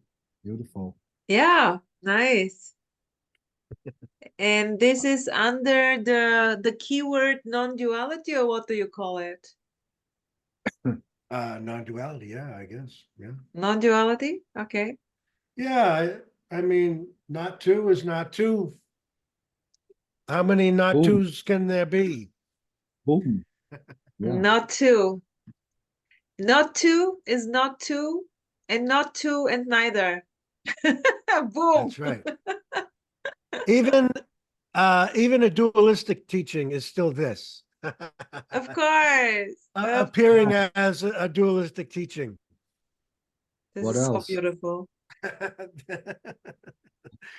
Beautiful. Yeah. Nice. And this is under the keyword non-duality, or what do you call it? Non-duality, yeah, I guess. Yeah. Non-duality? Okay. Yeah, I mean, not two is not two. How many not Boom. twos can there be? Boom. Yeah. Not two. Not two is not two, and not two and neither. Boom. That's right. Even even a dualistic teaching is still this. Of course. Of Appearing course. as a dualistic teaching. This What is so else? beautiful.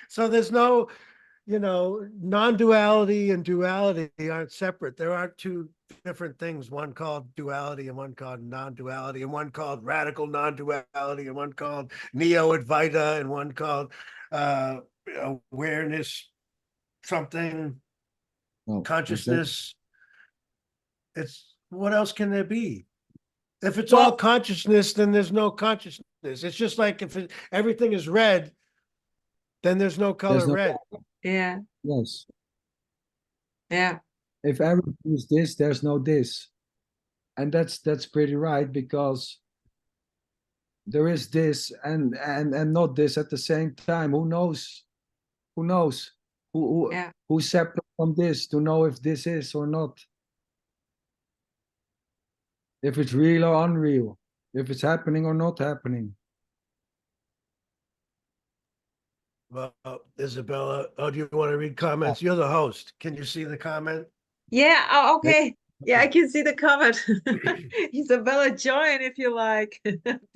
So there's no, non-duality and duality aren't separate. There aren't two different things, one called duality and one called non-duality, and one called radical non-duality, and one called neo-advaita, and one called uh awareness something, No. consciousness. It's what else can there be? If it's all Well, consciousness, then there's no consciousness. It's just like if everything is red, then there's no There's color no. red. yeah. Yes. Yeah. If everything is this, there's no this. And that's pretty right, because there is this and not this at the same time. Who knows? Who knows? Yeah. Who's separate from this to know if this is or not? If it's real or unreal, if it's happening or not happening. Well, Isabella, do you want to read comments? You're the host. Can you see the comment? Yeah. Oh, Hey, okay. Yeah, I can see the comment. Isabella, join if you like.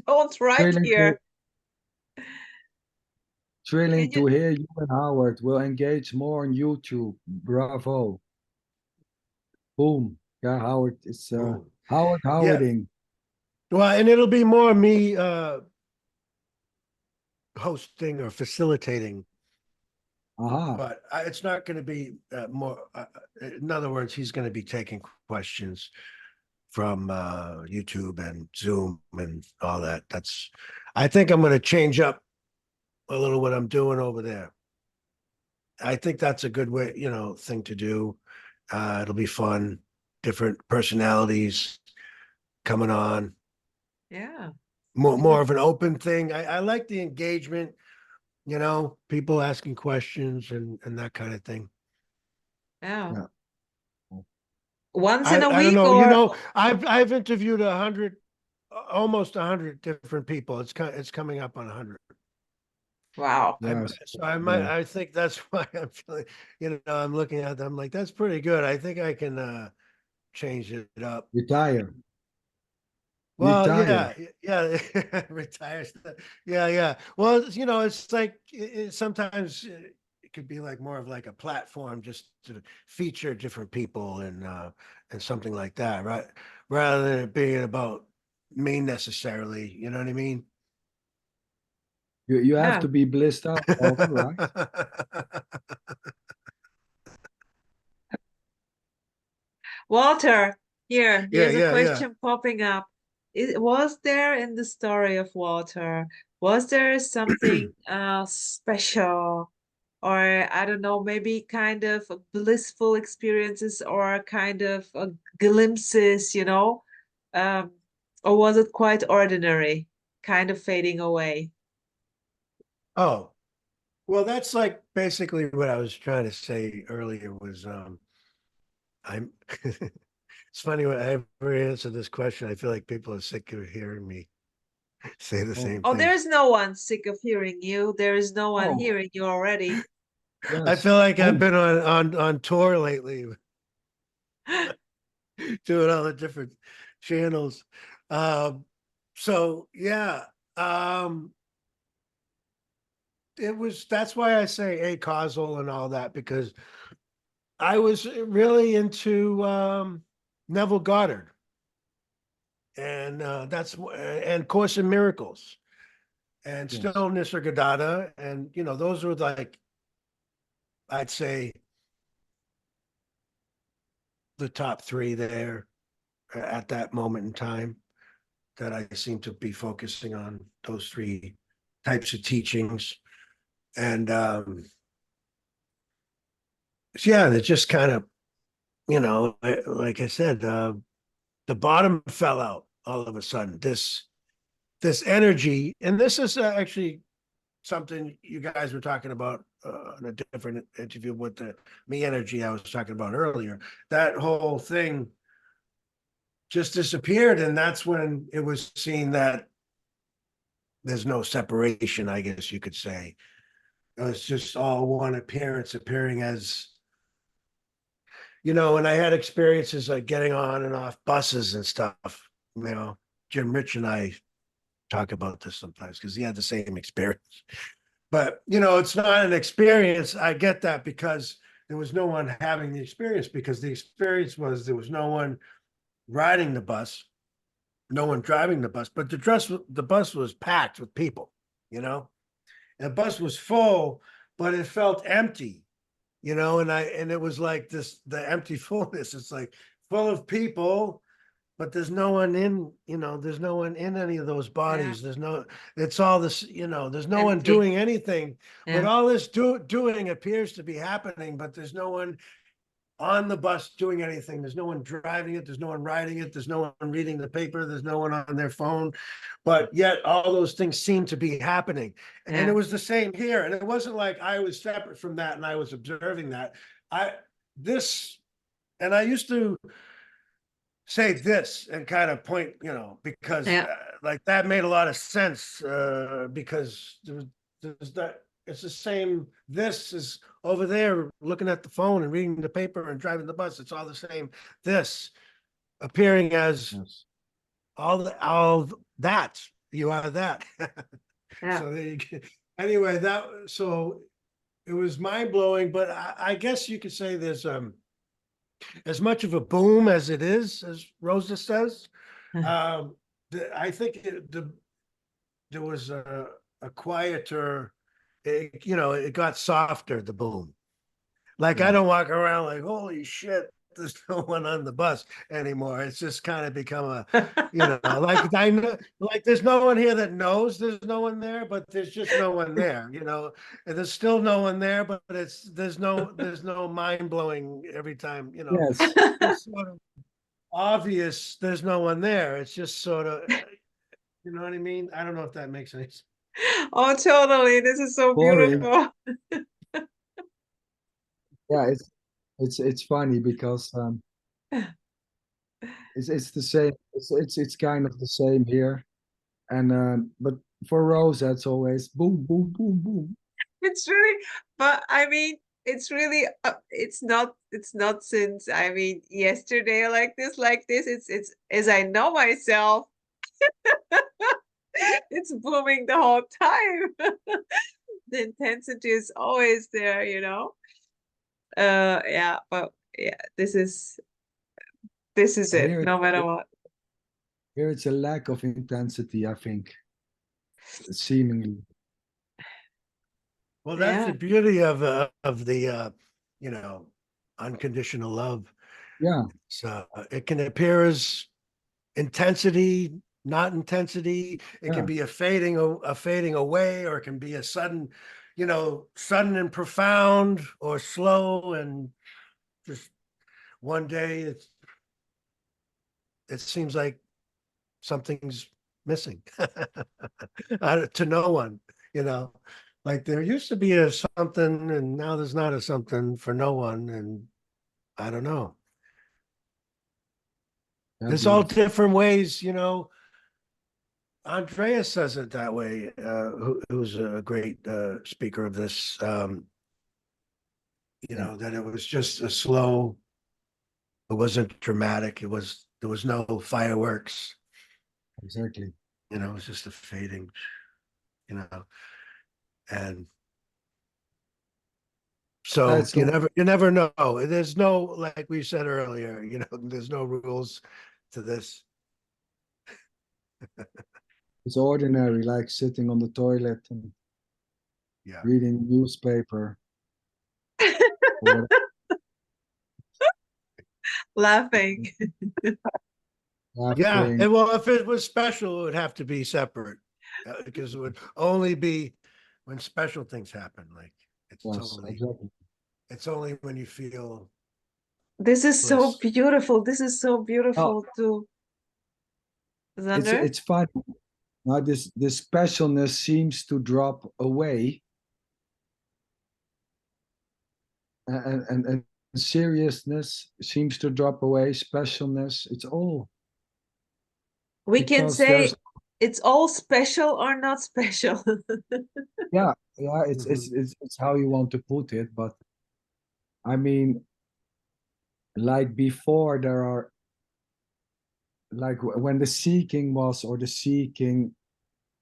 Don't write thrilling to, here. thrilling Can you? to hear you and Howard will engage more on YouTube. Bravo. Boom. Yeah, Howard. It's Oh, Howard yeah. Howarding. Well, and it'll be more me hosting or facilitating, Aha. but it's not going to be more. In other words, he's going to be taking questions from YouTube and Zoom and all that. I think I'm going to change up a little what I'm doing over there. I think that's a good way, thing to do. It'll be fun, different personalities coming on. Yeah. more of an open thing. I like the engagement, you know, people asking questions and that kind of thing. Yeah. Yeah. Once in a I don't week know, you or know, I've interviewed 100, almost 100 different people. It's coming up on 100. wow. Yes. So I might, Yeah. I think that's why I'm feeling, you know, I'm looking at them like, that's pretty good. I think I can change it up. Retire. Well, Retire. yeah, retires. Yeah, yeah. Well, you know, it's like sometimes it could be like more of like a platform just to feature different people and something like that, right? Rather than it being about me necessarily. You know what I mean? You have Yeah. to be blissed out, Walter, right? Walter, here, Yeah, here's a yeah, yeah. question popping up. Was there in the story of Walter, was there something special or I don't know, maybe kind of blissful experiences or kind of glimpses, you know? Um, or was it quite ordinary, kind of fading away? Oh, well, that's like basically what I was trying to say earlier was I'm it's funny when I ever answer this question, I feel like people are sick of hearing me say the Oh, same Oh, things. there's no one sick of hearing you. There is no one oh, hearing you already. I yes. feel like I've Oh, been on tour lately, doing all the different channels. Um, so yeah, um, it was that's why I say a causal and all that because I was really into Neville Goddard and and Course in Miracles and still yes. Nisargadatta and you know those were like I'd say the top three there at that moment in time that I seem to be focusing on those three types of teachings. And yeah, it just kind of, you know, like I said, the bottom fell out all of a sudden. This energy, and this is actually something you guys were talking about in a different interview with the me energy I was talking about earlier. That whole thing just disappeared, and that's when it was seen that there's no separation, I guess you could say. It's just all one appearance, appearing as, you know, and I had experiences like getting on and off buses and stuff. You know, Jim Rich and I talk about this sometimes because he had the same experience. But, you know, it's not an experience. I get that because there was no one having the experience because the experience was there was no one riding the bus, no one driving the bus, but the bus was packed with people, you know, and the bus was full, but it felt empty, you know, and it was like this the empty fullness. It's like full of people, but there's no one in, you know, there's no one in any of those Yeah, bodies. There's no, it's all this, you know, there's no one empty. doing anything. But Yeah, all this doing appears to be happening, but there's no one on the bus doing anything. There's no one driving it. There's no one riding it. There's no one reading the paper. There's no one on their phone. But yet all those things seem to be happening. And it yeah, was the same here. And it wasn't like I was separate from that and I was observing that. I, this, and I used to say this and kind of point, you know, because yeah, like that made a lot of sense because there's that it's the same. This is over there looking at the phone and reading the paper and driving the bus. It's all the same. This appearing as Yes. all that you are that. yeah. So there you go. Anyway, that so it was mind blowing, but I guess you could say there's as much of a boom as it is, as Rosa says. Um, I think there was a quieter, you know, it got softer, the boom. Like I Yeah. don't walk around like, holy shit, there's no one on the bus anymore. It's just kind of become a, you know, like I know, like there's no one here that knows there's no one there, but there's just no one there, you know. And there's still no one there, but there's no mind blowing every time, you know. Yes. It's sort of obvious there's no one there. It's just sort of You know what I mean? I don't know if that makes any sense. Oh, totally. This is so Boring. beautiful. Yeah, it's funny because it's the same. It's kind of the same here. And but for Rosa, it's always boom, boom, boom, boom. It's really, but I mean, it's really, it's not since, I mean, yesterday like this. It's as I know myself, it's booming the whole time. The intensity is always there, you know. Yeah, but yeah, this is it, Here, no matter what. here it's a lack of intensity, I think, seemingly. Well, that's the Yeah. beauty of the you know, unconditional love. Yeah, So it can appear as intensity, not intensity. It yeah, can be a fading away, or it can be a sudden, sudden and profound, or slow and just one day it seems like something's missing to no one, you know. Like there used to be a something, and now there's not a something for no one, and I don't know. There's all indeed. different ways, Andreas says it that way, who's a great speaker of this. Yeah, That it was just a slow. It wasn't dramatic. There was no fireworks. exactly. It was just a fading. You know, and so It's all, you never know. There's no, like we said earlier. There's no rules to this. it's ordinary, like sitting on the toilet and Yeah, reading newspaper or Laughing. yeah. laughing. And well, if it was special, it would have to be separate, because it would only be when special things happen. Like it's Yes, only exactly. it's only when you feel This is so bliss. beautiful. This is so Oh, beautiful too. Xander? it's fun. Now this specialness seems to drop away, and seriousness seems to drop away. Specialness, it's all We can because say there's it's all special or not special. yeah, yeah. It's Mhm. it's how you want to put it, but I mean, like before, there are like when the seeking was or the seeking,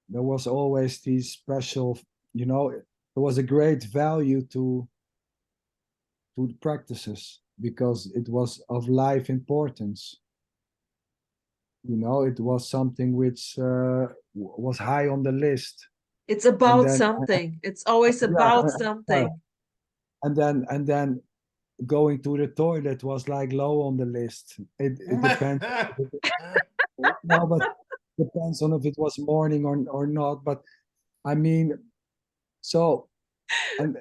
there was always these special, there was a great value to the practices because it was of life importance. It was something which was high on the list. It's And about then something. It's always yeah, about yeah. something. And then going to the toilet was like low on the list. It depends. No, but depends on if it was morning or not. But I mean, so and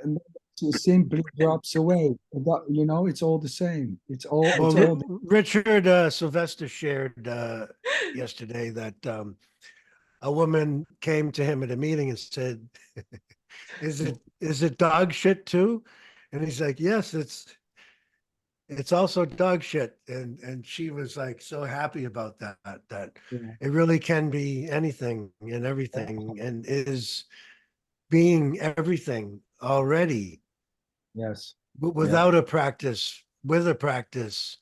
it simply drops away. It's all the same. It's Well, all Richard Sylvester shared yesterday that a woman came to him at a meeting and said, "Is it dog shit too?" And he's like, "Yes, it's also dog shit." And she was like so happy about that yeah, it really can be anything and everything, and is being everything already, yes, but yeah, without a practice, with a practice,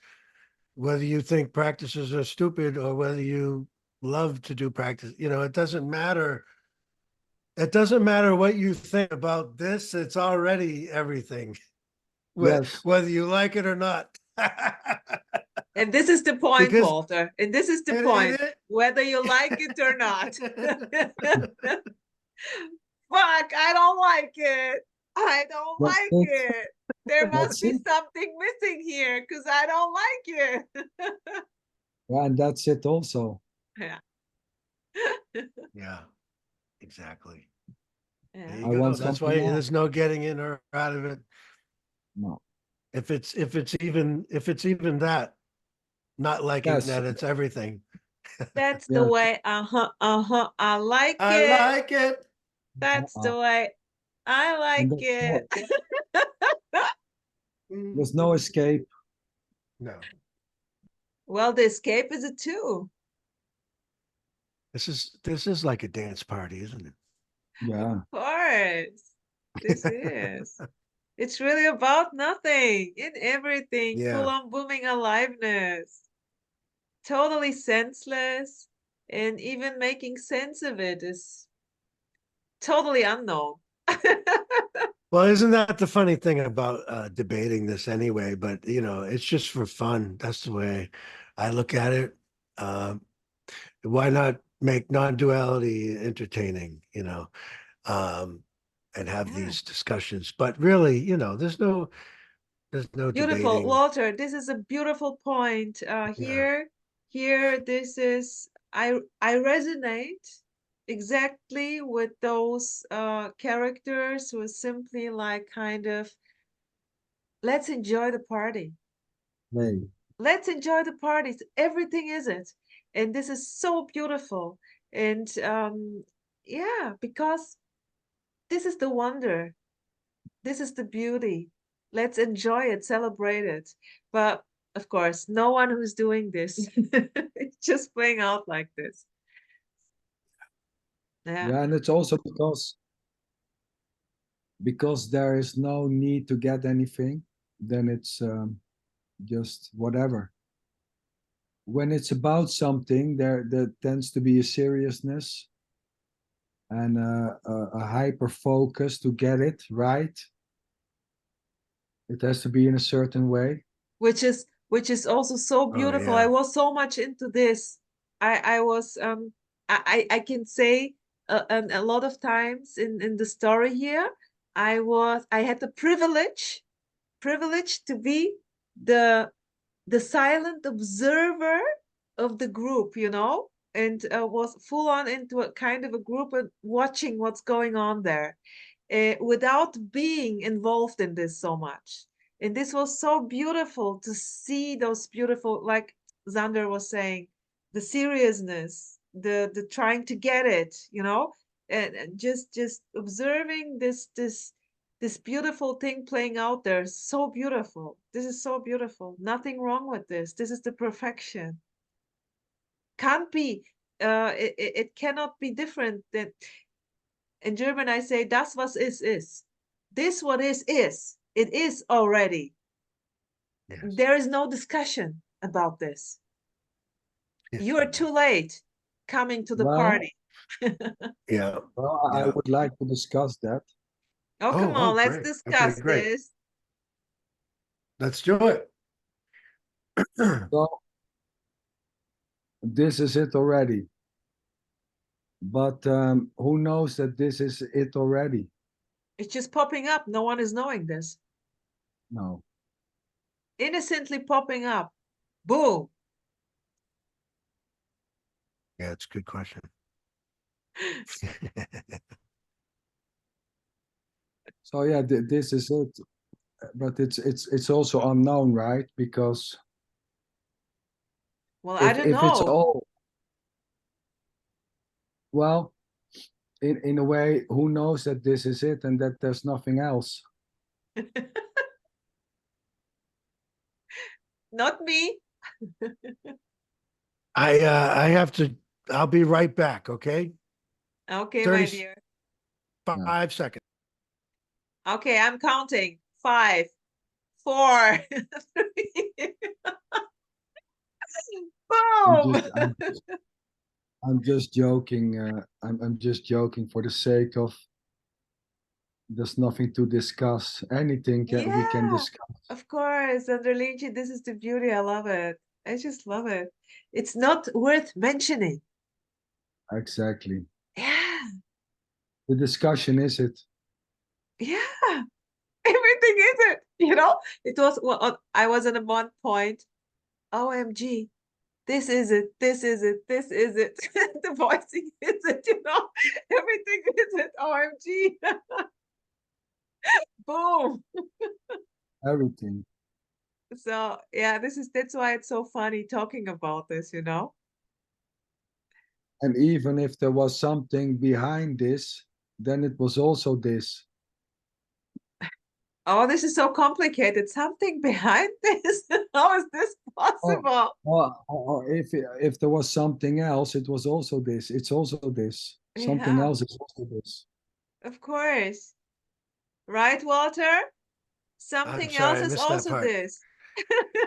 whether you think practices are stupid or whether you love to do practice, it doesn't matter. It doesn't matter what you think about this. It's already everything, yes. whether you like it or not. And this is the point, Because Walter. And this is the it, point, it, whether you like it or not. it Fuck, I don't like it. I don't That's like it. it. There must That's be it. something missing here because I don't like it. Yeah, and that's it also. Yeah. yeah, exactly. There Yeah. you I go. want That's why something else. there's no getting in or out of it. No. If it's even that, not liking Yes, that it's everything. That's the Yeah. way. I like I it. like it. That's Uh-uh. the way. I And like it. there's no escape. No, Well, the escape is it too. this is like a dance party, isn't it? Yeah. Of course. This is. It's really about nothing in everything, full Yeah. on booming aliveness, totally senseless, and even making sense of it is totally unknown. Well, isn't that the funny thing about debating this anyway? But you know, it's just for fun. That's the way I look at it. Um, why not make non-duality entertaining? You know, um, and have Yeah. these discussions. But really, you know, there's no Beautiful, debating. Walter. This is a beautiful point. Yeah. This is I resonate exactly with those characters who are simply like kind of let's enjoy the party. Hey. Let's enjoy the parties. Everything is it, and this is so beautiful. And yeah, because this is the wonder. This is the beauty. Let's enjoy it, celebrate it. But of course, no one who's doing this. It's just playing out like this. Yeah. Yeah, and it's also because there is no need to get anything, then it's just whatever. When it's about something, there tends to be a seriousness and a hyper focus to get it right. It has to be in a certain way. Which is also so Oh beautiful. I yeah. was so much into this. I was I can say a lot of times in the story here, I had the privilege to be the the silent observer of the group, and was full on into a kind of a group and watching what's going on there, without being involved in this so much. And this was so beautiful to see those beautiful, like Xander was saying, the seriousness, the trying to get it, and just observing this beautiful thing playing out there. So beautiful. This is so beautiful. Nothing wrong with this. This is the perfection. Can't be. It cannot be different than in German. I say das was is. This what is. It is already. Yes. There is no discussion about this. Yeah. You are too late coming to the Well, party. Yeah. well, I Yeah. would like to discuss that. Oh, come on, let's Great. Okay, discuss great. this. Let's do it. So this is it already. But who knows that this is it already? It's just popping up. No one is knowing this. No. Innocently popping up. Boom. Yeah, it's a good question. So yeah, this is it. But it's also unknown, right? Because Well, I don't if it's know. all well, in a way, who knows that this is it and that there's nothing else? Not me. I have to I'll be right back, okay? Okay, my 35 dear. seconds. Okay, I'm counting. 5, 4, 3. I'm Boom. just I'm just joking. I'm just joking for the sake of there's nothing to discuss. Anything we can Yeah, discuss. of course. Anderlinchi, this is the beauty. I love it. I just love it. It's not worth mentioning. Exactly. Yeah, The discussion is it. yeah. Everything is it. It was, well, I was at a one point. OMG. This is it. This is it. This is it. The voicing is it. Everything is it. OMG. Boom. Everything. So yeah, that's why it's so funny talking about this. And even if there was something behind this, then it was also this. Oh, this is so complicated. Something behind this? How is this possible? Or if there was something else, it was also this. It's also this. Something Yeah, else is also this. of course. Right, Walter? I'm Something else sorry, I is missed that also part. this.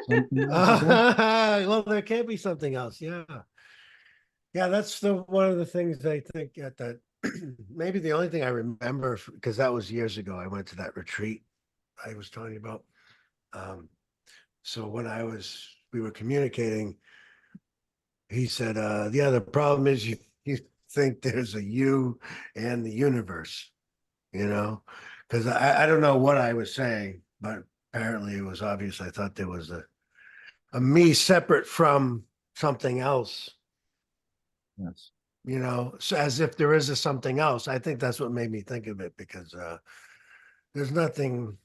Something else is also. Well, there can't be something else. Yeah. Yeah, that's the one of the things I think at that maybe the only thing I remember because that was years ago. I went to that retreat I was telling you about. So when we were communicating, he said, yeah, the problem is you think there's a you and the universe, you know? Because I don't know what I was saying, but apparently it was obvious. I thought there was a me separate from something else, Yes. so as if there is a something else. I think that's what made me think of it because there's nothing,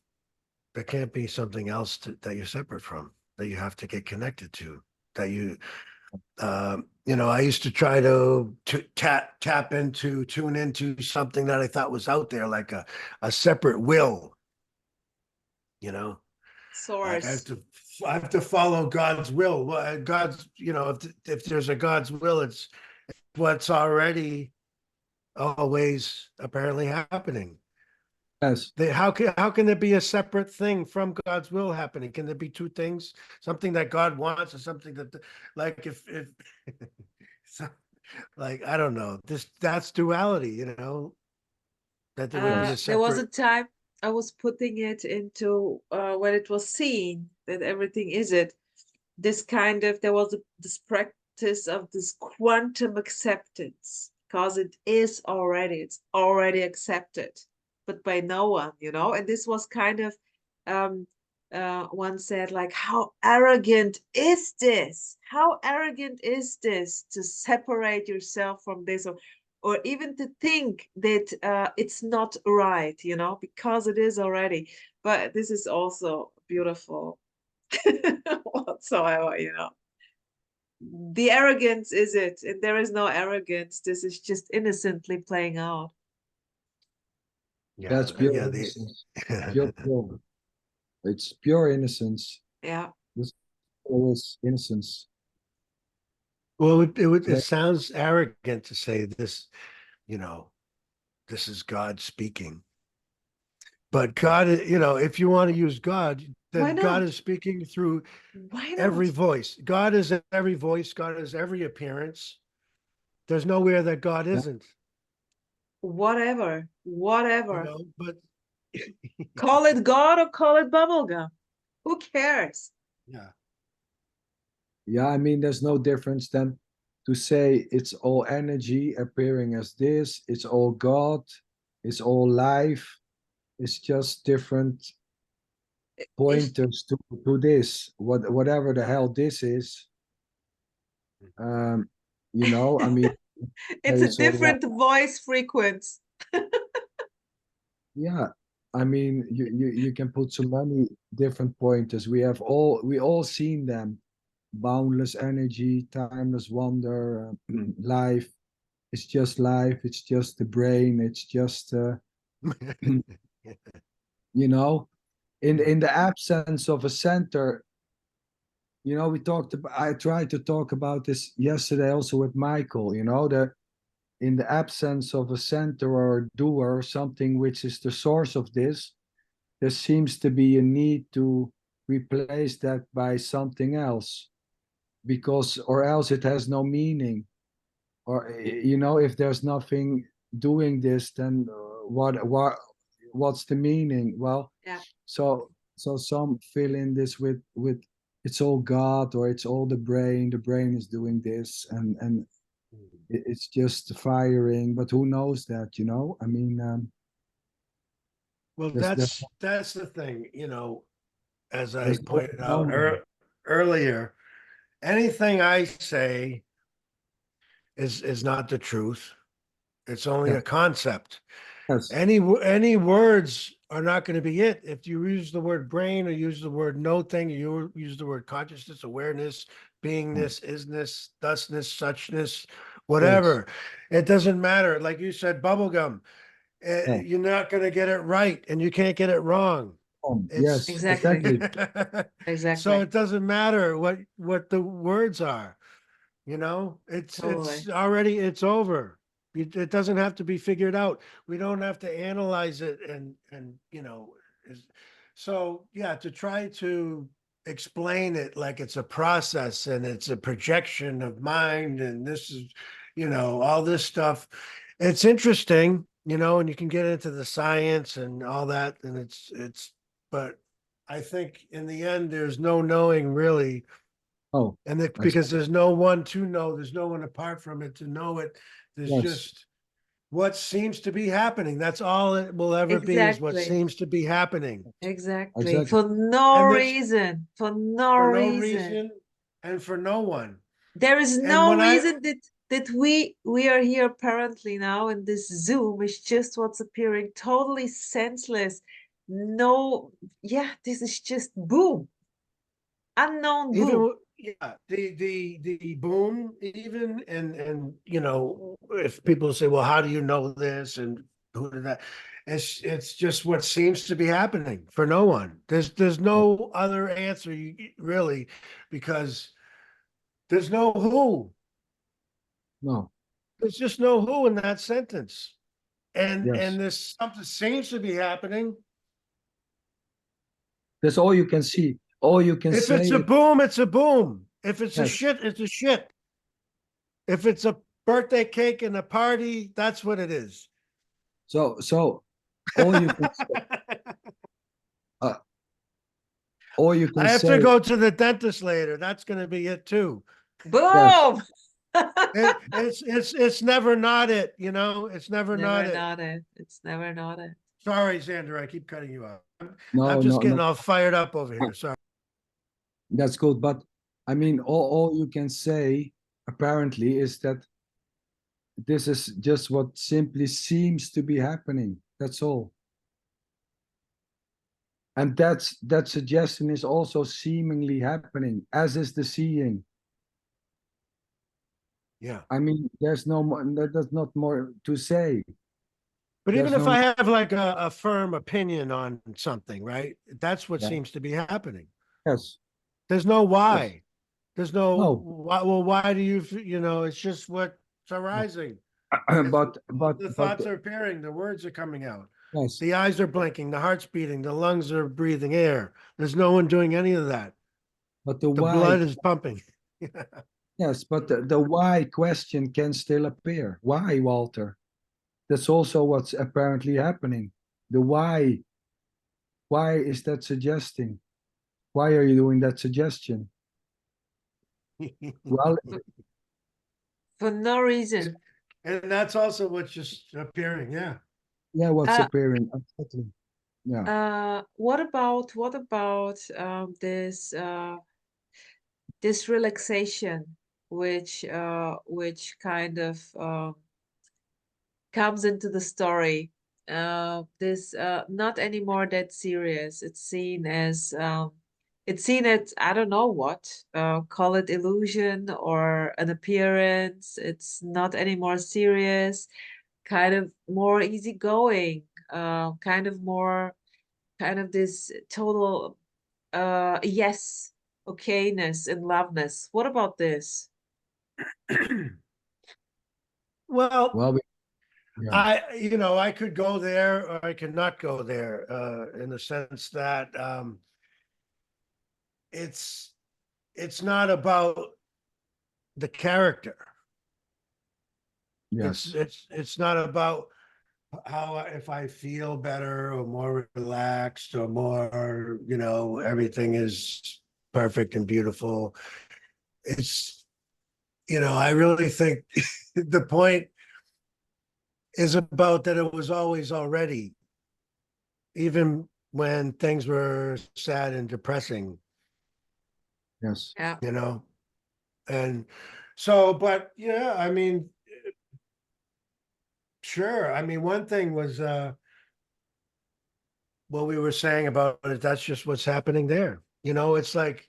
there can't be something else that you're separate from, that you have to get connected to, that I used to try to tune into something that I thought was out there, like a separate will, you know, like Source. I have to follow God's will. Well, God's, if there's a God's will, it's what's already always apparently happening. Yes. How can there be a separate thing from God's will happening? Can there be two things? Something that God wants or something that like if so, like I don't know. That's duality, that there would be a There was a separate. time I was putting it into when it was seen that everything is it. This kind of, there was this practice of this quantum acceptance because it's already accepted, but by no one, and this was kind of um one said, like, how arrogant is this, to separate yourself from this, or even to think that it's not right, because it is already. But this is also beautiful whatsoever, the arrogance is it, and there is no arrogance. This is just innocently playing out. Yeah, That's pure yeah. innocence. Pure. It's pure innocence. Yeah. This is innocence. Well, it Play- sounds arrogant to say this. You know, this is God speaking. But God, if you want to use God, Why then God not? is speaking through Why every not? voice. God is every voice. God is every appearance. There's nowhere that God yeah. isn't, Whatever. but Call it God or call it bubblegum. Who cares? yeah. Yeah, I mean, there's no difference than to say it's all energy appearing as this, it's all God, it's all life. It's just different If pointers to this, whatever the hell this is. Um, I mean, it's a it's all right. different voice frequency. Yeah, I mean, you can put so many different pointers. We all seen them. Boundless energy, timeless wonder, life. It's just life. It's just the brain. It's just you know, in the absence of a center. We talked about. I tried to talk about this yesterday also with Michael. That in the absence of a center or a doer, something which is the source of this, there seems to be a need to replace that by something else, because or else it has no meaning. Or if there's nothing doing this, then what's the meaning? Well, Yeah. so some fill in this with it's all God, or it's all the brain is doing this, and it's just firing, but who knows that? I mean, Well, there's that's the thing, as I there's no pointed out unknown. earlier, anything I say is not the truth. It's only Yeah. a concept. Yes. Any words are not going to be it. If you use the word brain or use the word no thing, you use the word consciousness, awareness, Yeah. beingness, isness, thusness, suchness, whatever. It doesn't matter. Like you said, bubblegum. Yeah. You're not going to get it right and you can't get it wrong. Yes, Exactly. exactly. So Exactly. it doesn't matter what the words are. It's Totally. already, it's over. It doesn't have to be figured out. We don't have to analyze it so yeah, to try to explain it like it's a process and it's a projection of mind and this is, all this stuff. It's interesting, and you can get into the science and all that, and but I think in the end, there's no knowing really. Oh, And I because see. there's no one to know, there's no one apart from it to know it. There's Yes, just what seems to be happening. That's all it will ever be, is what Exactly. seems to be happening. Exactly. exactly. For no And there's reason. For no for no reason. reason and for no one. There is And no when reason that we are here apparently now in this Zoom is just what's appearing totally senseless. No, yeah, this is just boom. Unknown boom. yeah, the boom even, and if people say, well, how do you know this and who did that? It's just what seems to be happening for no one. There's no other answer really, because there's no who. No, There's just no who in that sentence. And yes. this something seems to be happening. That's all you can see. All you can If say it's a is boom, it's a boom. If it's a yes. shit, it's a shit. If it's a birthday cake and a party, that's what it is. So all you can uh, all you can I have to say, go to the dentist later. That's going to be it too. yes. Boom. It's never not it. It's never not Never it. not it. It's never not it. Sorry, Xander, I keep cutting you off. I'm No, just no, getting no. all fired up over here. Sorry. That's good. But I mean, all you can say apparently is that this is just what simply seems to be happening. That's all. And that suggestion is also seemingly happening, as is the seeing. Yeah. I mean, there's no more, there's not more to say. But even There's if no, I have like a firm opinion on something, right? That's what yeah, seems to be happening. yes, There's no yes, why. There's no no. why. Well, why do it's just what's arising. It's, the But thoughts are appearing, the words are coming out, yes, the eyes are blinking, the heart's beating, the lungs are breathing air. There's no one doing any of that. but the The why, blood is pumping. yes, but the why question can still appear. Why, Walter? That's also what's apparently happening. The why is that suggesting? Why are you doing that suggestion? Well, For no reason. And that's also what's just appearing. Yeah. yeah, what's Uh, appearing? Exactly. Yeah, what about this relaxation, which kind of comes into the story. This not anymore that serious. It's seen as I don't know what, call it illusion or an appearance. It's not anymore serious, kind of more easygoing, kind of this total yes, okayness and loveness. What about this? Well, well, yeah, I could go there or I could not go there, in the sense that, it's it's not about the character. It's yes, it's it's not about if I feel better or more relaxed or more, everything is perfect and beautiful. It's, I really think the point is about that it was always already, even when things were sad and depressing, yes, Yeah, you know? And so, but yeah, I mean, sure. I mean, one thing was, what we were saying about it, that's just what's happening there. It's like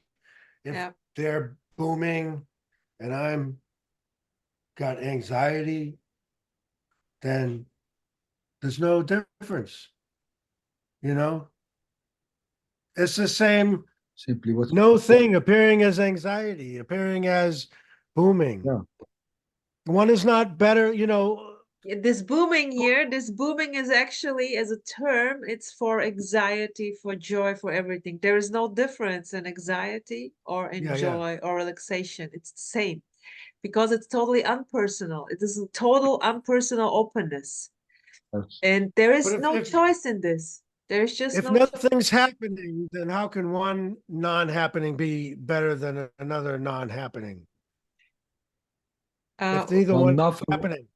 if yeah, they're booming and I'm got anxiety, then there's no difference. You know, it's the same. Simply what. No thing appearing as anxiety, appearing as booming. Yeah. One is not better, you know. This booming here, this booming is actually as a term, it's for anxiety, for joy, for everything. There is no difference in anxiety or in Yeah, yeah. joy or relaxation. It's the same because it's totally unpersonal. It is a total unpersonal openness. Yes. And there But is no choice in this. There's just if no choice. nothing's happening, then how can one non-happening be better than another non-happening? If neither Well, one is nothing. happening.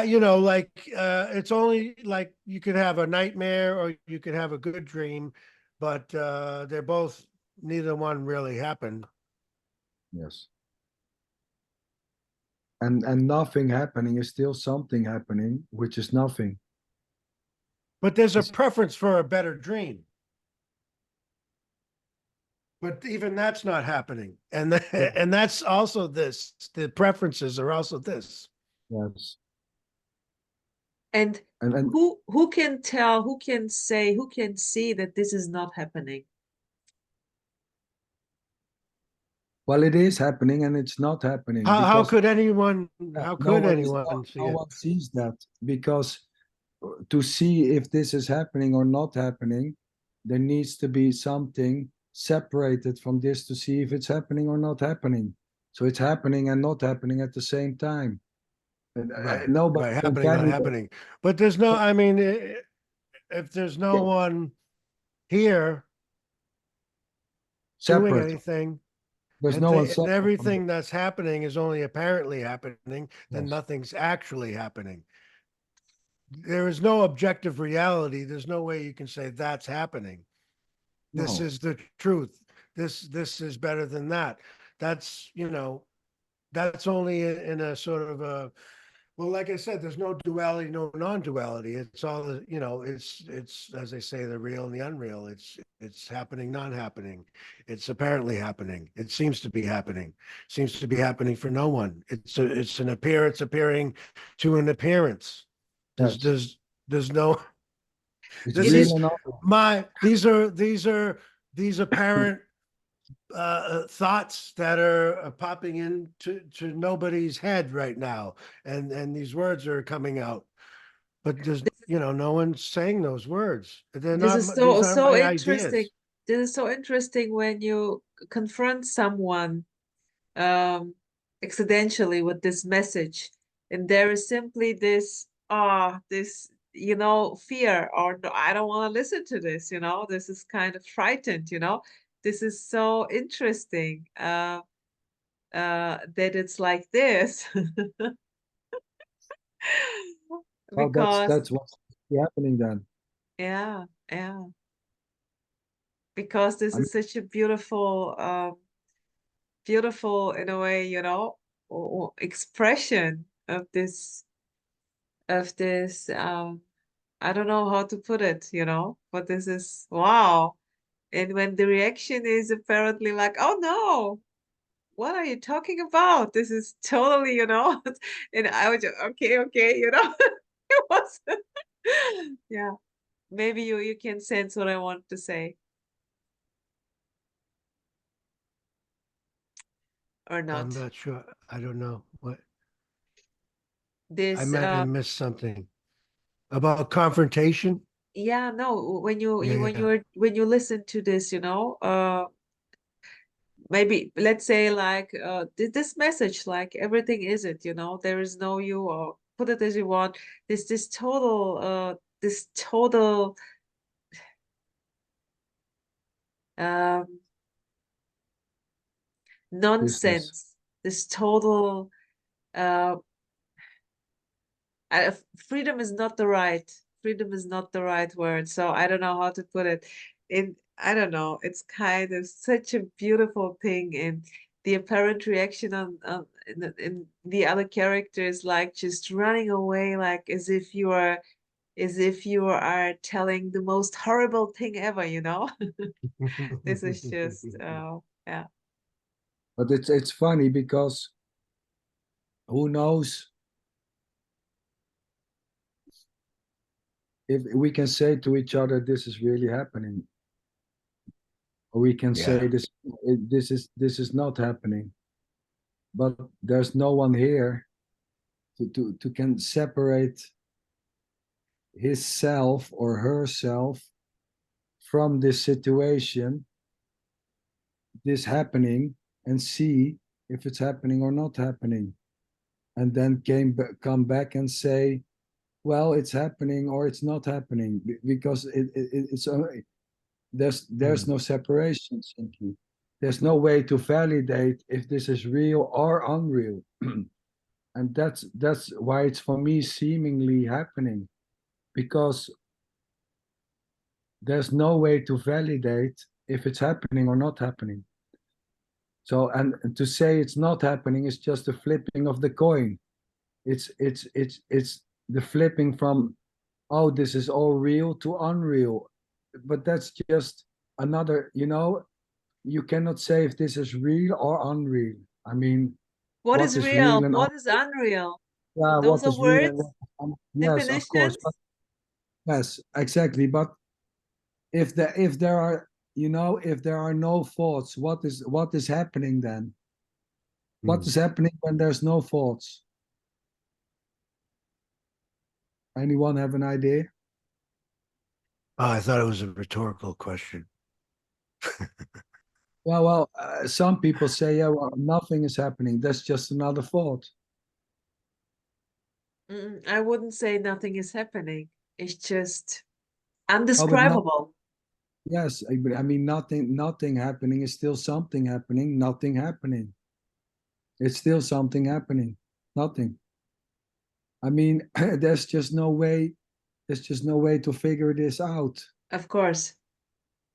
You know, like it's only like you could have a nightmare or you could have a good dream, but they're both, neither one really happened. Yes. And nothing happening is still something happening, which is nothing. But there's a It's- preference for a better dream. But even that's not happening. And Yeah. and that's also this. The preferences are also this. Yes. And And who can tell, who can say, who can see that this is not happening? well, it is happening and it's not happening How because could anyone how no could one anyone see no it? one sees that, because to see if this is happening or not happening, there needs to be something separated from this to see if it's happening or not happening. So it's happening and not happening at the same time. And, Right, nobody right, can happening, tell not you that. happening. But there's no, I mean, if there's no one here doing Separate. anything, There's and no one and separate from everything that's happening is only apparently happening, then Yes. nothing's actually happening. There is no objective reality. There's no way you can say that's happening. This No. is the truth. This is better than that. That's, you know, that's only in a sort of a, well, like I said, there's no duality, no non-duality. It's all the, you know, it's as they say, the real and the unreal. It's happening, non-happening. It's apparently happening. It seems to be happening. Seems to be happening for no one. It's an appearance appearing to an appearance. There's Yes. there's no, It's this It real is is and not. these apparent thoughts that are popping into nobody's head right now, and these words are coming out, but there's, you know, no one's saying those words. They're this not is these aren't so my interesting. ideas. This is so interesting when you confront someone accidentally with this message, and there is simply this this fear, or no, I don't want to listen to this. This is kind of frightened. This is so interesting that it's like this. Well, Because that's what's happening then. yeah, yeah, because this I mean, is such a beautiful beautiful in a way, expression of this I don't know how to put it, but this is wow. And when the reaction is apparently like, oh no, what are you talking about? This is totally, and I was just, okay, it was yeah. Maybe you can sense what I want to say or I'm not. not sure. I don't know what I This might have missed something about confrontation. yeah, no, when you, Yeah, you yeah. when you listen to this, maybe let's say like this message, like everything is it, there is no you, or put it as you want. This total um business. nonsense, this total uh freedom is not the right word, so I don't know how to put it in. I don't know, it's kind of such a beautiful thing, and the apparent reaction in the other characters, like just running away, like as if you are telling the most horrible thing ever. This is just yeah. But it's funny because who knows if we can say to each other, this is really happening, or we can Yeah. say this is not happening. But there's no one here to can separate his self or herself from this situation, this happening, and see if it's happening or not happening, and then come back and say, well, it's happening or it's not happening, because it's there's no separation simply. There's no way to validate if this is real or unreal. And that's why it's for me seemingly happening, because there's no way to validate if it's happening or not happening. So, and to say it's not happening is just the flipping of the coin. It's the flipping from, oh, this is all real to unreal. But that's just another, you cannot say if this is real or unreal. I mean, What what is is real? real and What is unreal? yeah, Those what are is real and words, yes, of course. definitions. But yes, exactly. But if there are, if there are no thoughts, what is happening then? What is happening when there's no thoughts? Anyone have an idea? Oh, I thought it was a rhetorical question. Well, some people say, yeah, well, nothing is happening. That's just another thought. I wouldn't say nothing is happening. It's just Oh, but not, undescribable. yes, I mean, nothing happening is still something happening. Nothing happening. It's still something happening. Nothing. I mean, there's just no way. There's just no way to figure this out. Of course.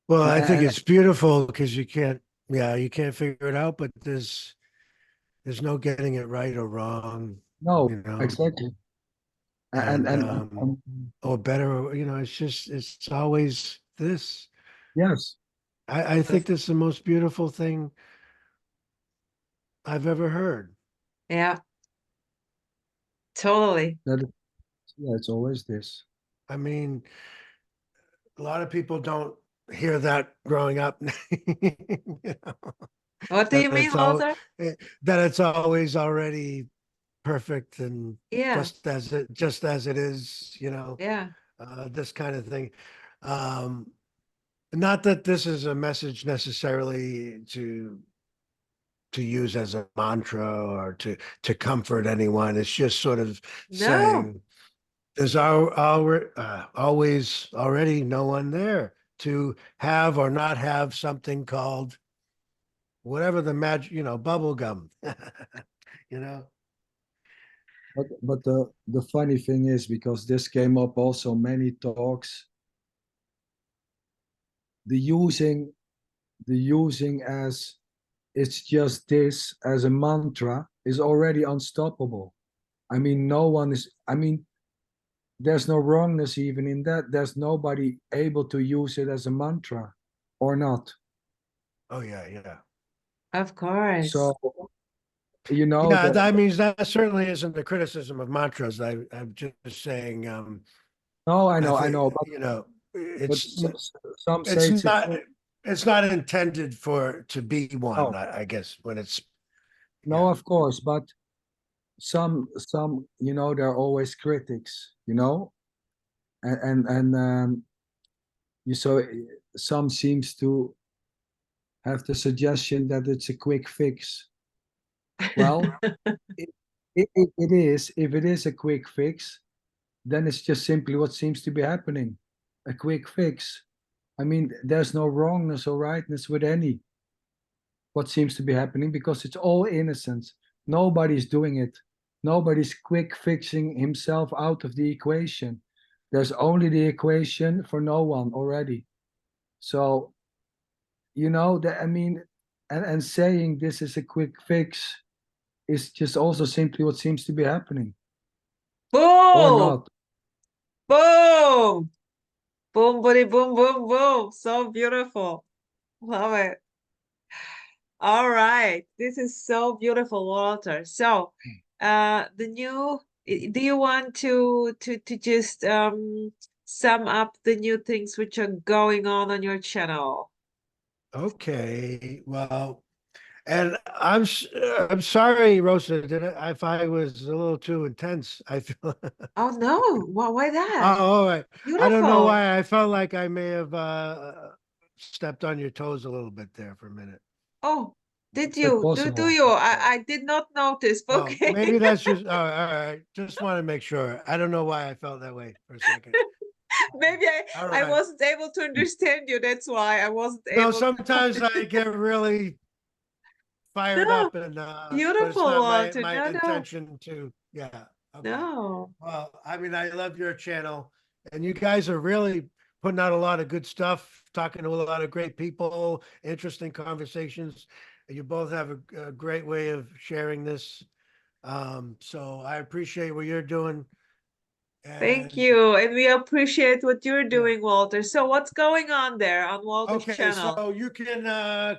Well, I think And it's beautiful because you can't figure it out, but there's no getting it right or wrong, no, you know, exactly. And and and, um, and or better, it's always this. yes, I think this is the most beautiful thing I've ever heard. Yeah, totally. yeah, it's always this. I mean, a lot of people don't hear that growing up. You know, What do that you mean, it's all Walter? that it's always already perfect and Yeah, just as it is, yeah. this kind of thing. Um, Not that this is a message necessarily to use as a mantra or to comfort anyone. It's just sort of No, saying there's always already no one there to have or not have something called whatever the magic, bubble gum. you know. But the funny thing is, because this came up also many talks, the using as it's just this as a mantra is already unstoppable. I mean, no one is. I mean, there's no wrongness even in that. There's nobody able to use it as a mantra, or not. Oh yeah, yeah. of course. So you know Yeah, that. that means that certainly isn't the criticism of mantras. I'm just saying, No, I I think, know, but it's some say it's it's a not it's not intended to be one, no, I guess, when it's no, yeah. of course, but some there are always critics, and you so some seems to have the suggestion that it's a quick fix. Well, it is. If it is a quick fix, then it's just simply what seems to be happening. A quick fix. I mean, there's no wrongness or rightness with any what seems to be happening, because it's all innocence. Nobody's doing it. Nobody's quick fixing himself out of the equation. There's only the equation for no one already. So, that I mean, and saying this is a quick fix is just also simply what seems to be happening, or Boom, not. boom, boom, buddy, boom, boom, boom. So beautiful. Love it. All right. This is so beautiful, Walter. So, the new, do you want to just sum up the new things which are going on your channel? Okay, well, and I'm sorry, Rosa, if I was a little too intense, I feel. Oh no, why that? Oh, all right. I don't know Beautiful. why I felt like I may have stepped on your toes a little bit there for a minute. Oh, did Quite you? Do possible. you? I did not notice. Oh, Okay. maybe that's just, all right. Just want to make sure. I don't know why I felt that way for a second. Maybe All I right. wasn't able to understand you. That's why I wasn't No, able to. sometimes I get really fired No, up and but it's beautiful, not my Walter. No, no, intention to, yeah. Okay. no. Well, I mean, I love your channel and you guys are really putting out a lot of good stuff, talking to a lot of great people, interesting conversations. You both have a great way of sharing this. So I appreciate what you're doing. Thank And you. And we appreciate what you're yeah. doing, Walter. So what's going on there on Walter's Okay, channel? so you can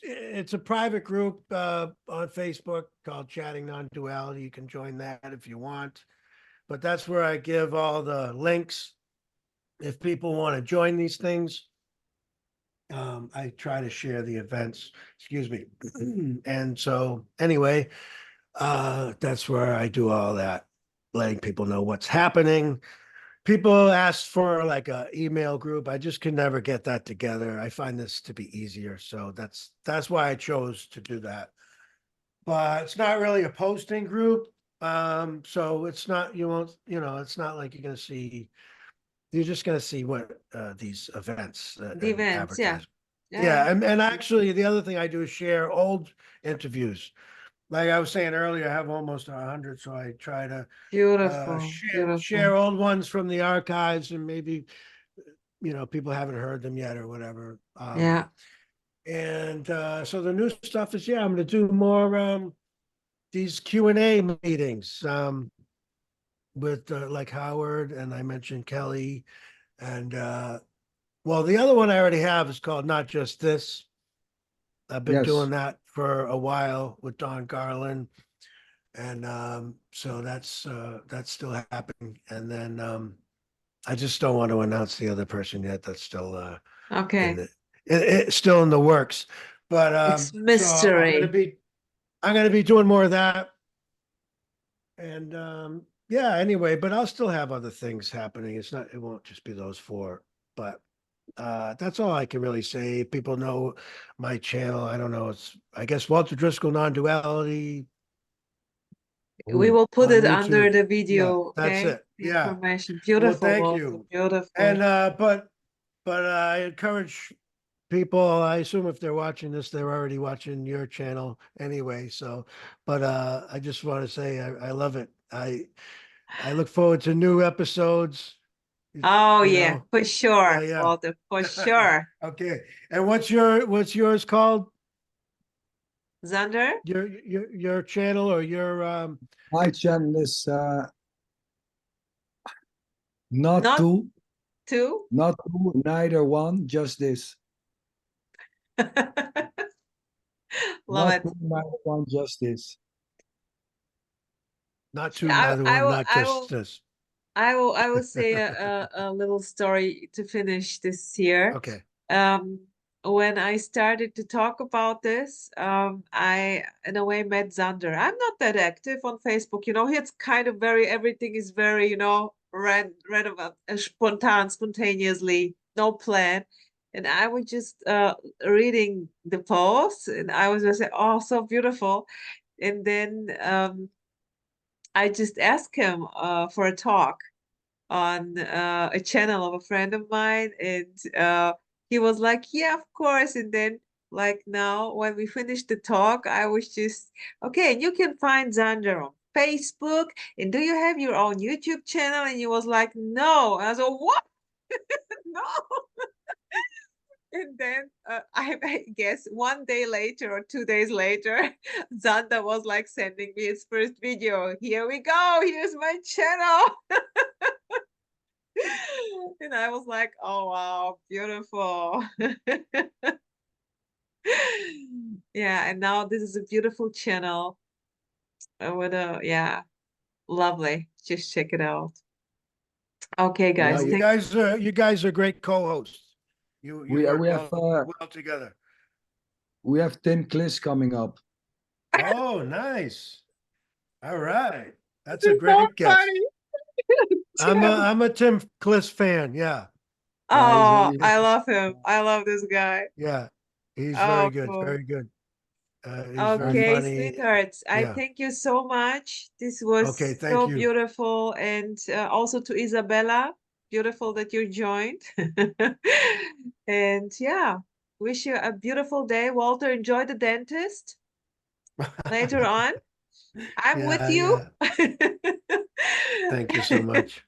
it's a private group on Facebook called Chatting Non-Duality. You can join that if you want. But that's where I give all the links if people want to join these things. I try to share the events, excuse me. And so anyway, that's where I do all that, letting people know what's happening. People ask for like a email group. I just can never get that together. I find this to be easier. So that's why I chose to do that. But it's not really a posting group. So it's not, you won't, it's not like you're just gonna see what these events The and events, yeah. advertise. Yeah, yeah. Yeah, and actually the other thing I do is share old interviews. Like I was saying earlier, I have almost 100, so I try to Beautiful, share beautiful. old ones from the archives and maybe people haven't heard them yet or whatever. Yeah. And so the new stuff is, yeah, I'm going to do more these Q&A meetings with like Howard, and I mentioned Kelly, and well, the other one I already have is called Not Just This. I've been Yes. doing that for a while with Don Garland, and so that's still happening. And then I just don't want to announce the other person yet. That's still in Okay. the it's still in the works. But It's so mystery. I'm gonna be doing more of that. And yeah, anyway, but I'll still have other things happening. It won't just be those four. But that's all I can really say. People know my channel. I don't know. It's I guess Walter Driscoll Non-Duality We will put on it under YouTube. the Yeah, video, that's okay? it. The Yeah. information. Well, Beautiful, thank Walter. you. Beautiful. And but I encourage people, I assume if they're watching this, they're already watching your channel anyway. So, but I just want to say I love it. I look forward to new episodes, Oh you yeah, know. for Yeah, sure, yeah. Walter, for sure. Okay. And what's yours called? Xander, Your channel or your My channel is not not two, two. not two, neither one, just this. Love Not it. two, neither one, just this. not two, I, neither I one, will, not I just will, this. I will say a little story to finish this here. Okay. Um, when I started to talk about this, I in a way met Xander. I'm not that active on Facebook, it's kind of everything is very, relevant, spontaneously, no plan. And I was just reading the posts and I was just like, oh, so beautiful. And then I just asked him for a talk on a channel of a friend of mine, and he was like, "Yeah, of course." And then, like now, when we finished the talk, I was just okay. And you can find Xander on Facebook. And do you have your own YouTube channel? And he was like, "No." And I was like, "What? No." And then I guess 1 day later or 2 days later, Xander was like sending me his first video. Here we go. Here's my channel. And I was like, oh wow, beautiful. Yeah, and now this is a beautiful channel. Yeah, lovely. Just check it out. Okay, Yeah, guys. You guys are great co-hosts. You we work we have well together. we have Tim Kliss coming up. Oh, nice. All right. That's a This is so great guest. funny. I'm a Tim. I'm a Tim Kliss fan. Yeah. Yeah, Oh, he's I love him. I love this guy. Yeah. He's very Oh, good. cool. Very good. He's very and Okay, funny. sweethearts, I Yeah. thank you so much. This Okay. was Thank so you. beautiful. And also to Isabella, beautiful that you joined. And yeah, wish you a beautiful day. Walter, enjoy the dentist later on. I'm with Yeah. you. Yeah. Thank you so much.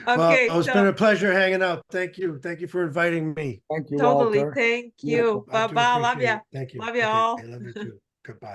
Well, Okay, it's been a pleasure hanging out. Thank you. Thank you for inviting me. thank you, totally. Walter. Thank Yeah. you. I do Bye-bye. Love appreciate ya. it. Thank you. Love you Okay. all. I love you too. Goodbye.